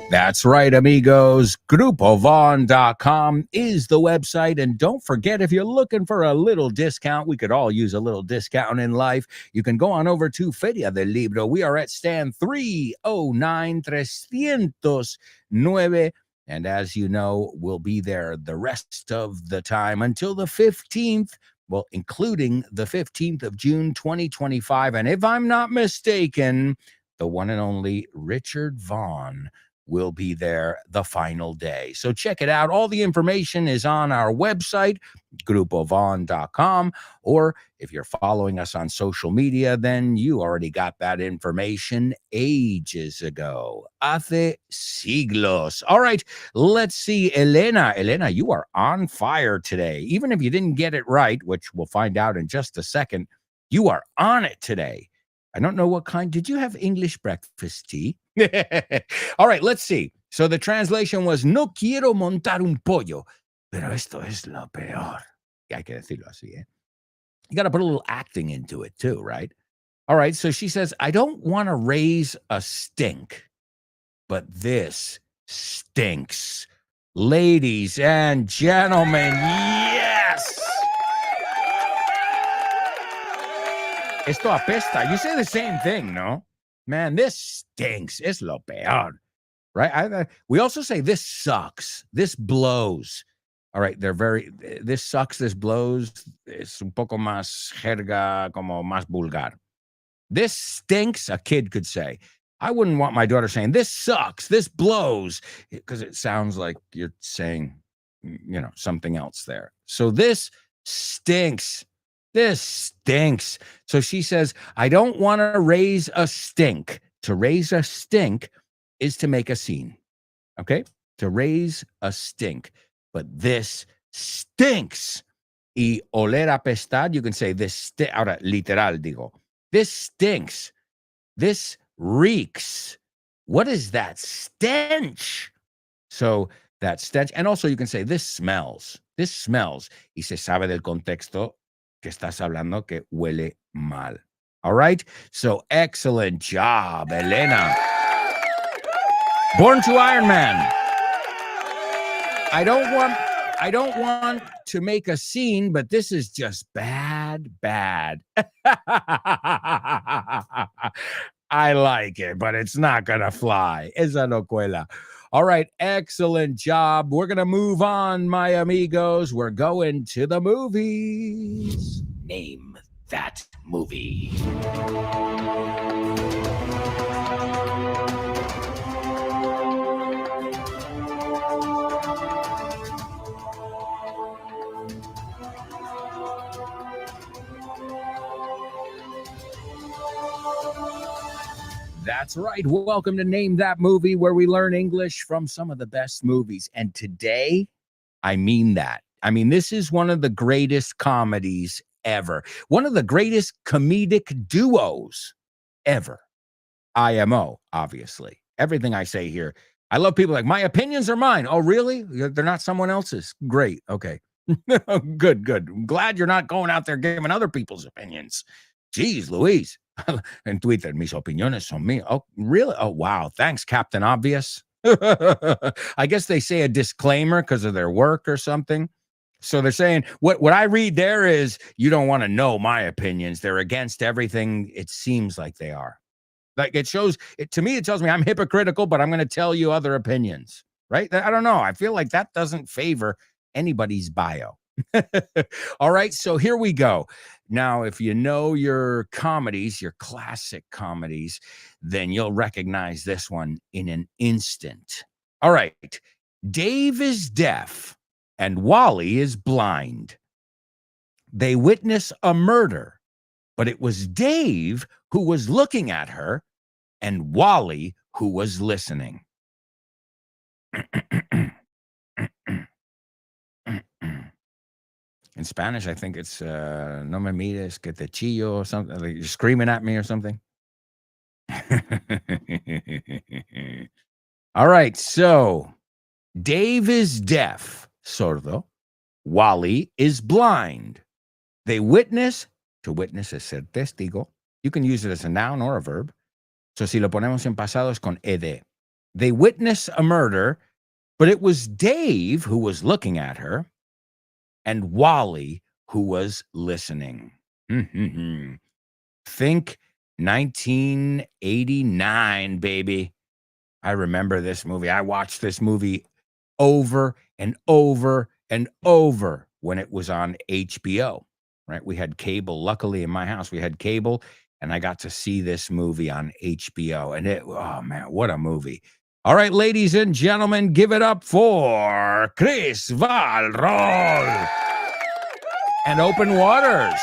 Speaker 1: That's right, amigos. GrupoVaughn.com is the website. And don't forget, if you're looking for a little discount, we could all use a little discount in life. You can go on over to Feria del Libro. We are at stand 309. And as you know, we'll be there the rest of the time until the 15th. Well, including the 15th of June, 2025. And if I'm not mistaken, the one and only Richard Vaughn will be there the final day. So check it out. All the information is on our website, grupovon.com, or if you're following us on social media, then you already got that information ages ago. Hace siglos. All right, let's see. Elena, you are on fire today. Even if you didn't get it right, which we'll find out in just a second, you are on it today. I don't know what kind. Did you have English breakfast tea? All right, let's see. So the translation was, no quiero montar un pollo, pero esto es lo peor. Y hay que decirlo así, eh? You got to put a little acting into it too, right? All right, so she says, I don't want to raise a stink, but this stinks. Ladies and gentlemen, yes! Esto apesta. You say the same thing, no? Man, this stinks. Es lo peor, right? We also say this sucks. This blows. All right, this sucks, this blows. Es un poco más jerga, como más vulgar. This stinks, a kid could say. I wouldn't want my daughter saying, this sucks, this blows, because it sounds like you're saying, something else there. So this stinks. This stinks. So she says, I don't want to raise a stink. To raise a stink is to make a scene. Okay? To raise a stink. But this stinks. Y oler apestar, you can say this ahora, literal, digo. This stinks. This reeks. What is that stench? So that stench. And also you can say this smells. This smells. Y se sabe del contexto que estás hablando que huele mal. All right? So excellent job, Elena. Born to Iron Man. I don't want to make a scene, but this is just bad. I like it, but it's not gonna fly. Esa no cuela. All right, excellent job. We're going to move on, my amigos. We're going to the movies. Name that movie. That's right. Welcome to Name That Movie, where we learn English from some of the best movies. And today, I mean that. I mean, this is one of the greatest comedies ever. One of the greatest comedic duos ever. IMO, obviously. Everything I say here. I love people like, my opinions are mine. Oh, really? They're not someone else's. Great. Okay. Good. I'm glad you're not going out there giving other people's opinions. Jeez Louise. En Twitter, mis opiniones son mías. Oh, really? Oh, wow. Thanks, Captain Obvious. I guess they say a disclaimer because of their work or something. So they're saying, what I read there is, you don't want to know my opinions. They're against everything it seems like they are. Like to me, it tells me I'm hypocritical, but I'm going to tell you other opinions, right? I don't know. I feel like that doesn't favor anybody's bio. All right, so here we go. Now, if you know your comedies, your classic comedies, then you'll recognize this one in an instant. All right, Dave is deaf and Wally is blind. They witness a murder, but it was Dave who was looking at her and Wally who was listening. In Spanish, I think it's no me mires que te chillo or something. Like you're screaming at me or something. All right, so Dave is deaf, sordo. Wally is blind. They witness. To witness es ser testigo. You can use it as a noun or a verb. So si lo ponemos en pasado es con ed. They witness a murder, but it was Dave who was looking at her and Wally who was listening. Think 1989, baby. I remember this movie. I watched this movie over and over and over when it was on HBO, right? We had cable. Luckily, in my house, we had cable, and I got to see this movie on HBO. And oh, man, what a movie. All right, ladies and gentlemen, give it up for Chris Valrol and Open Waters.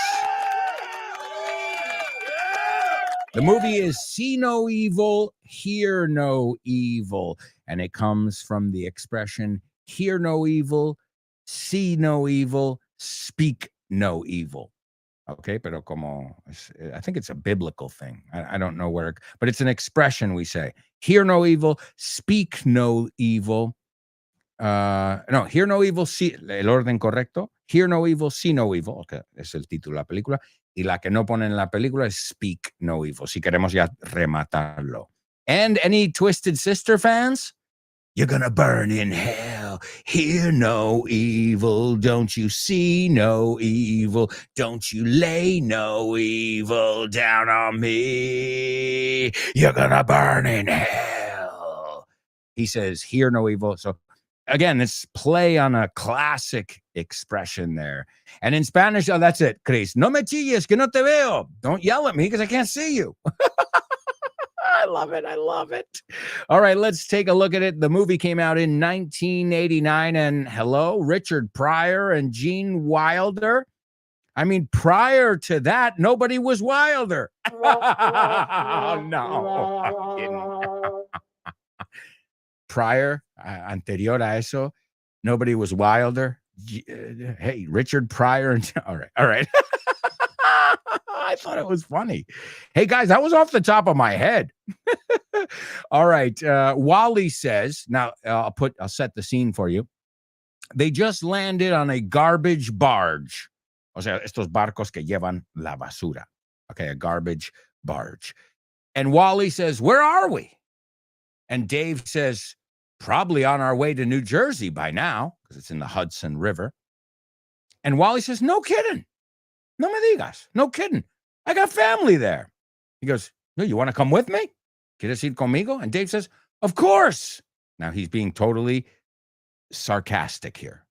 Speaker 1: The movie is See No Evil, Hear No Evil, and it comes from the expression hear no evil, see no evil, speak no evil. Okay, pero I think it's a biblical thing. I don't know where, but it's an expression we say. Hear no evil, speak no evil. No, hear no evil, see, el orden correcto. Hear no evil, see no evil. Okay, es el título de la película. Y la que no pone en la película es Speak No Evil, si queremos ya rematarlo. And any Twisted Sister fans? You're gonna burn in hell. Hear no evil. Don't you see no evil? Don't you lay no evil down on me? You're gonna burn in hell. He says, hear no evil. So again, it's play on a classic expression there. And in Spanish, oh, that's it, Chris. No me chilles, que no te veo. Don't yell at me because I can't see you. I love it. I love it. All right, let's take a look at it. The movie came out in 1989. And hello, Richard Pryor and Gene Wilder. I mean, prior to that, nobody was Wilder. Oh, no. Prior, anterior a eso, nobody was Wilder. Hey, Richard Pryor. All right. I thought it was funny. Hey, guys, that was off the top of my head. All right. Wally says, now I'll set the scene for you. They just landed on a garbage barge. O sea, estos barcos que llevan la basura. Okay, a garbage barge. And Wally says, where are we? And Dave says, probably on our way to New Jersey by now, because it's in the Hudson River. And Wally says, no kidding. No me digas. No kidding. I got family there. He goes, no, you want to come with me? ¿Quieres ir conmigo? And Dave says, of course. Now he's being totally sarcastic here.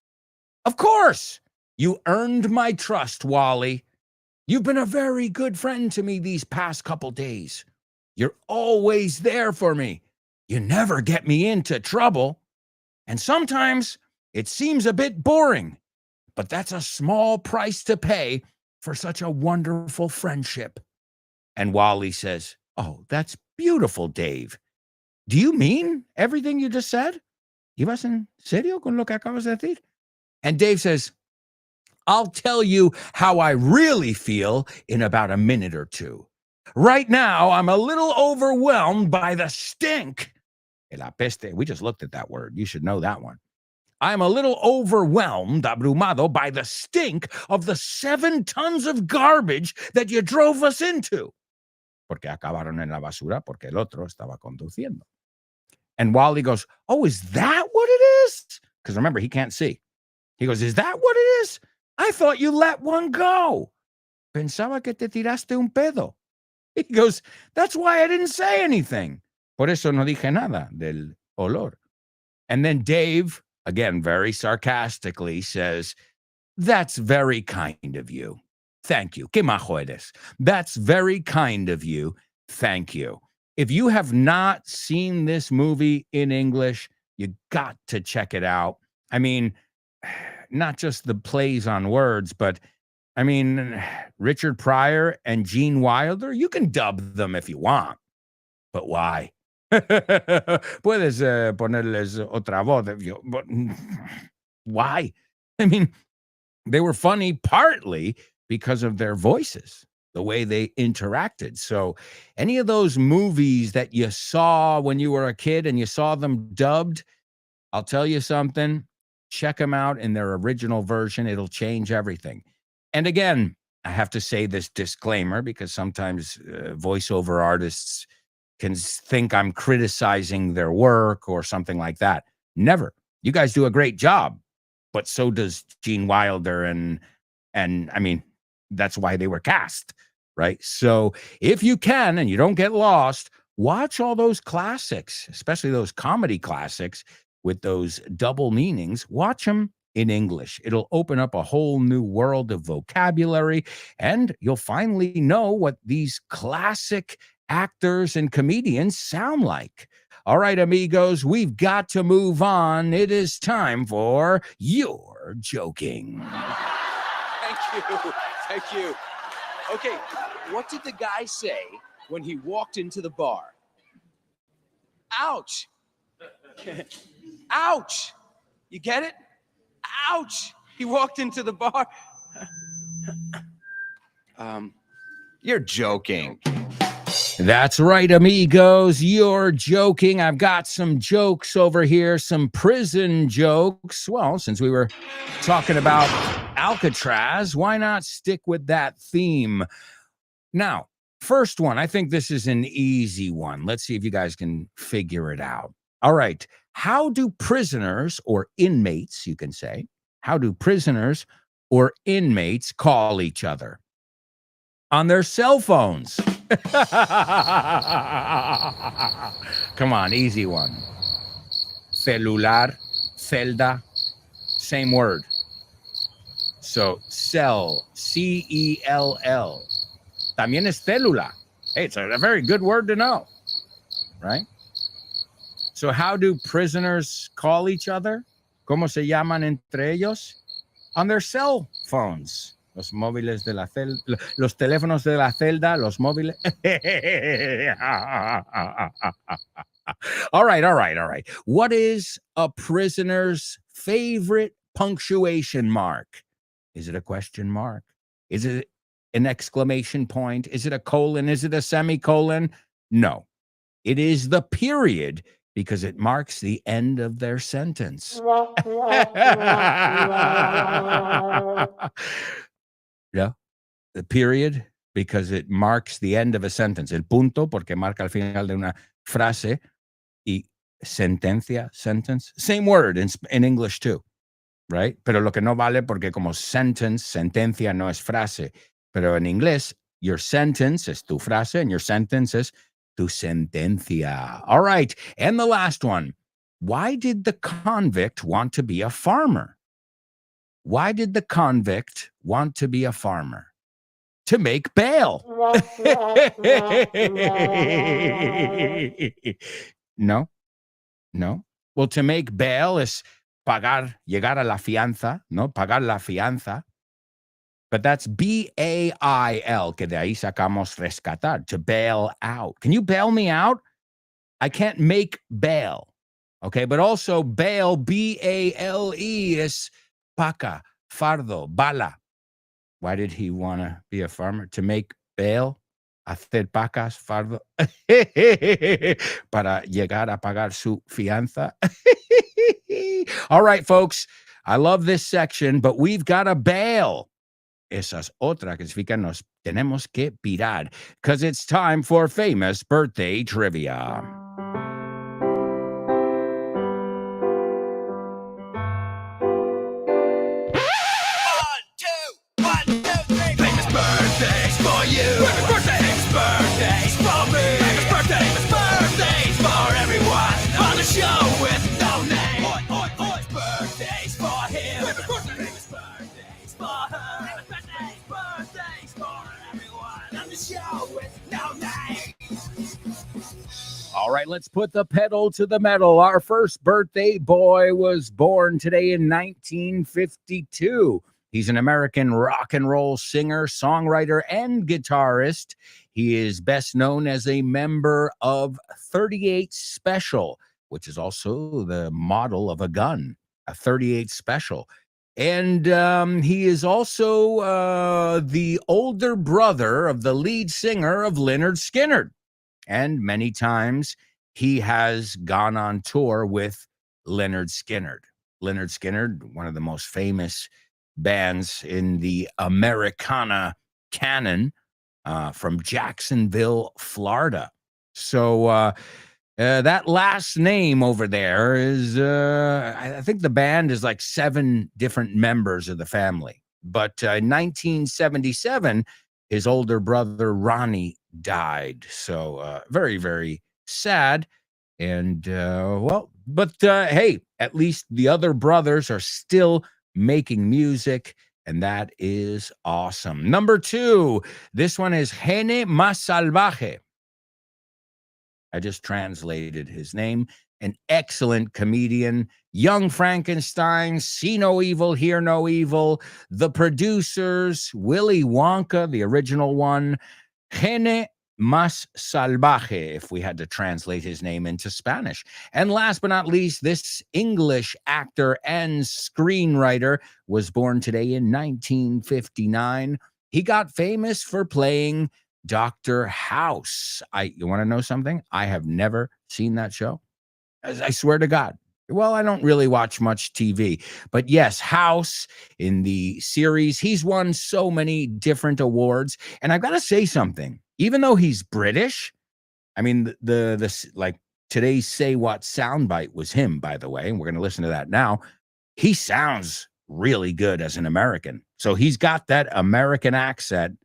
Speaker 1: Of course. You earned my trust, Wally. You've been a very good friend to me these past couple days. You're always there for me. You never get me into trouble. And sometimes it seems a bit boring, but that's a small price to pay for such a wonderful friendship. And Wally says, oh, that's beautiful, Dave. Do you mean everything you just said? ¿Ibas en serio con lo que acabas de decir? And Dave says, I'll tell you how I really feel in about a minute or two. Right now, I'm a little overwhelmed by the stink. El apeste. We just looked at that word. You should know that one. I'm a little overwhelmed, abrumado, by the stink of the 7 tons of garbage that you drove us into. Porque acabaron en la basura porque el otro estaba conduciendo. And Wally goes, oh, is that what it is? Because remember, he can't see. He goes, is that what it is? I thought you let one go. Pensaba que te tiraste un pedo. He goes, that's why I didn't say anything. Por eso no dije nada del olor. And then Dave, again, very sarcastically says, that's very kind of you. Thank you. Que majo eres. That's very kind of you. Thank you. If you have not seen this movie in English, you got to check it out. I mean, not just the plays on words, but I mean, Richard Pryor and Gene Wilder, you can dub them if you want. But why? Puedes ponerles otra voz. But why? I mean, they were funny partly because of their voices, the way they interacted. So any of those movies that you saw when you were a kid and you saw them dubbed, I'll tell you something, check them out in their original version. It'll change everything. And again, I have to say this disclaimer because sometimes voiceover artists can think I'm criticizing their work or something like that. Never. You guys do a great job, but so does Gene Wilder. And I mean, that's why they were cast, right? So if you can, and you don't get lost, watch all those classics, especially those comedy classics with those double meanings. Watch them in English. It'll open up a whole new world of vocabulary, and you'll finally know what these classic actors and comedians sound like. All right, amigos, we've got to move on. It is time for You're Joking.
Speaker 2: Thank you. Okay, what did the guy say when he walked into the bar? Ouch. Ouch. You get it? Ouch. He walked into the bar.
Speaker 8: You're joking.
Speaker 1: That's right, amigos. You're joking. I've got some jokes over here, some prison jokes. Well, since we were talking about Alcatraz, why not stick with that theme? Now, first one, I think this is an easy one. Let's see if you guys can figure it out. All right. How do prisoners or inmates, you can say, how do prisoners or inmates call each other? On their cell phones. Come on, easy one. Celular, celda, same word. So cell, C-E-L-L. También es célula. Hey, it's a very good word to know, right? So how do prisoners call each other? ¿Cómo se llaman entre ellos? On their cell phones. Los móviles de la celda, los teléfonos de la celda, los móviles. All right. What is a prisoner's favorite punctuation mark? Is it a question mark? Is it an exclamation point? Is it a colon? Is it a semicolon? No. It is the period, because it marks the end of their sentence. Yeah, the period, because it marks the end of a sentence. El punto, porque marca al final de una frase. Y sentencia, sentence, same word in English too, right? Pero lo que no vale, porque como sentence, sentencia no es frase. Pero en inglés, your sentence es tu frase and your sentence is tu sentencia. All right, and the last one. Why did the convict want to be a farmer? Why did the convict want to be a farmer? To make bail. No. Well, to make bail is pagar, llegar a la fianza, no? Pagar la fianza. But that's B-A-I-L, que de ahí sacamos rescatar, to bail out. Can you bail me out? I can't make bail. Okay, but also bail, B-A-L-E, is paca, fardo, bala. Why did he want to be a farmer? To make bail, hacer pacas, fardo, para llegar a pagar su fianza. All right, folks, I love this section, but we've got to bail. Esa es otra que significa nos tenemos que pirar, because it's time for famous birthday trivia.
Speaker 6: Birthdays for you. Birthdays for me. Birthdays for everyone on the show with no name. Birthdays for him. Birthdays for her. Birthdays for everyone on the show with no name.
Speaker 1: All right, let's put the pedal to the metal. Our first birthday boy was born today in 1952. He's an American rock and roll singer, songwriter, and guitarist. He is best known as a member of 38 Special, which is also the model of a gun, a 38 Special. And he is also the older brother of the lead singer of Lynyrd Skynyrd. And many times he has gone on tour with Lynyrd Skynyrd. Lynyrd Skynyrd, one of the most famous bands in the Americana canon, from Jacksonville, Florida. So that last name over there is, I think the band is like 7 different members of the family. But in 1977, his older brother, Ronnie, died. So very, very sad. And, hey, at least the other brothers are still making music, and that is awesome. Number 2, this one is Gene Más Salvaje. I just translated his name. An excellent comedian. Young Frankenstein, See No Evil, Hear No Evil. The producers, Willy Wonka, the original one. Gene Más Salvaje, if we had to translate his name into Spanish. And last but not least, this English actor and screenwriter was born today in 1959. He got famous for playing Dr. House. You want to know something? I have never seen that show. I swear to God. Well, I don't really watch much TV, but yes, House in the series, he's won so many different awards. And I've got to say something, even though he's British, I mean, the like today's Say What soundbite was him, by the way, and we're going to listen to that now. He sounds really good as an American. So he's got that American accent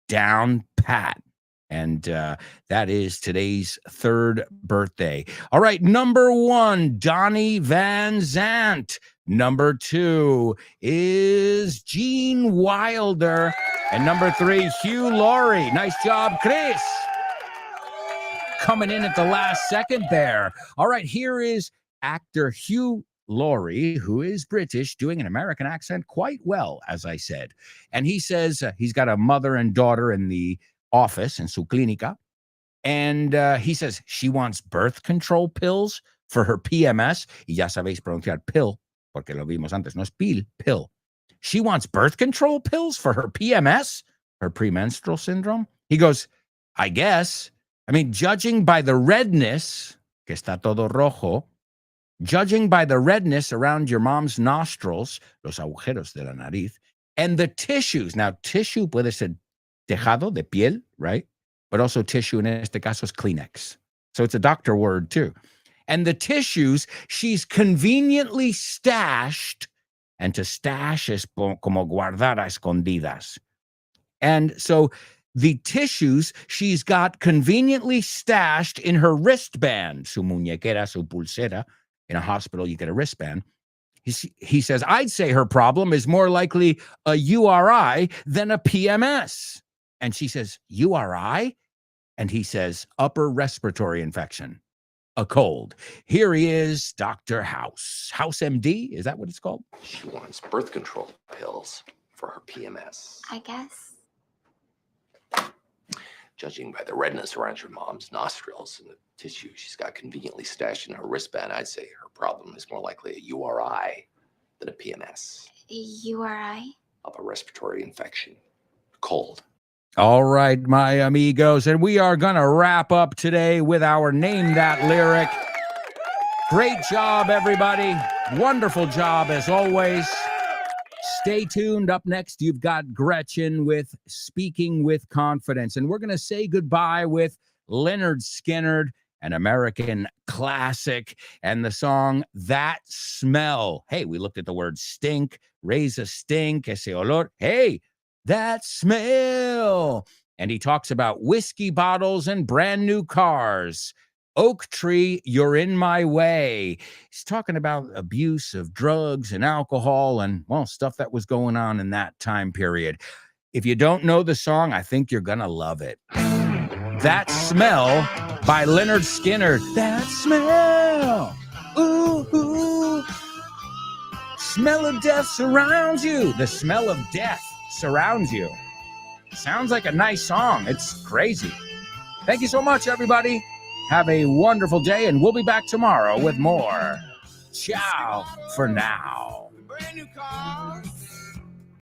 Speaker 1: down pat. And that is today's third birthday. All right, number 1, Donnie Van Zant. Number 2 is Gene Wilder. And number 3, Hugh Laurie. Nice job, Chris. Coming in at the last second there. All right, here is actor Hugh Laurie, who is British, doing an American accent quite well, as I said. And he says he's got a mother and daughter in the office in su clínica, and he says she wants birth control pills for her PMS. Y ya sabéis pronunciar pill, porque lo vimos antes, no es pill. She wants birth control pills for her PMS, her premenstrual syndrome. He goes, I guess. I mean, judging by the redness, que está todo rojo, judging by the redness around your mom's nostrils, los agujeros de la nariz, and the tissues. Now, tissue puede ser tejado de piel, right? But also tissue in este caso is Kleenex. So it's a doctor word too. And the tissues she's conveniently stashed, and to stash es como guardar a escondidas. And so the tissues she's got conveniently stashed in her wristband, su muñequera, su pulsera. In a hospital, you get a wristband. He says, I'd say her problem is more likely a URI than a PMS. And she says, URI? And he says, upper respiratory infection, a cold. Here he is, Dr. House. House MD, is that what it's called?
Speaker 4: She wants birth control pills for her PMS.
Speaker 5: I guess.
Speaker 4: Judging by the redness around your mom's nostrils and the tissue she's got conveniently stashed in her wristband, I'd say her problem is more likely a URI than a PMS.
Speaker 5: URI?
Speaker 4: Upper respiratory infection, cold.
Speaker 1: All right, my amigos, and we are going to wrap up today with our Name That lyric. Great job, everybody. Wonderful job, as always. Stay tuned. Up next, you've got Gretchen with Speaking with Confidence, and we're going to say goodbye with Leonard Skinner, an American classic, and the song That Smell. Hey, we looked at the word stink, raise a stink, ese olor. Hey, that smell. And he talks about whiskey bottles and brand new cars. Oak tree, you're in my way. He's talking about abuse of drugs and alcohol and, well, stuff that was going on in that time period. If you don't know the song, I think you're going to love it. That Smell by Leonard Skinner. That smell. Ooh, ooh. Smell of death surrounds you. The smell of death surrounds you. Sounds like a nice song. It's crazy. Thank you so much, everybody. Have a wonderful day, and we'll be back tomorrow with more. Ciao for now.
Speaker 6: Brand new car.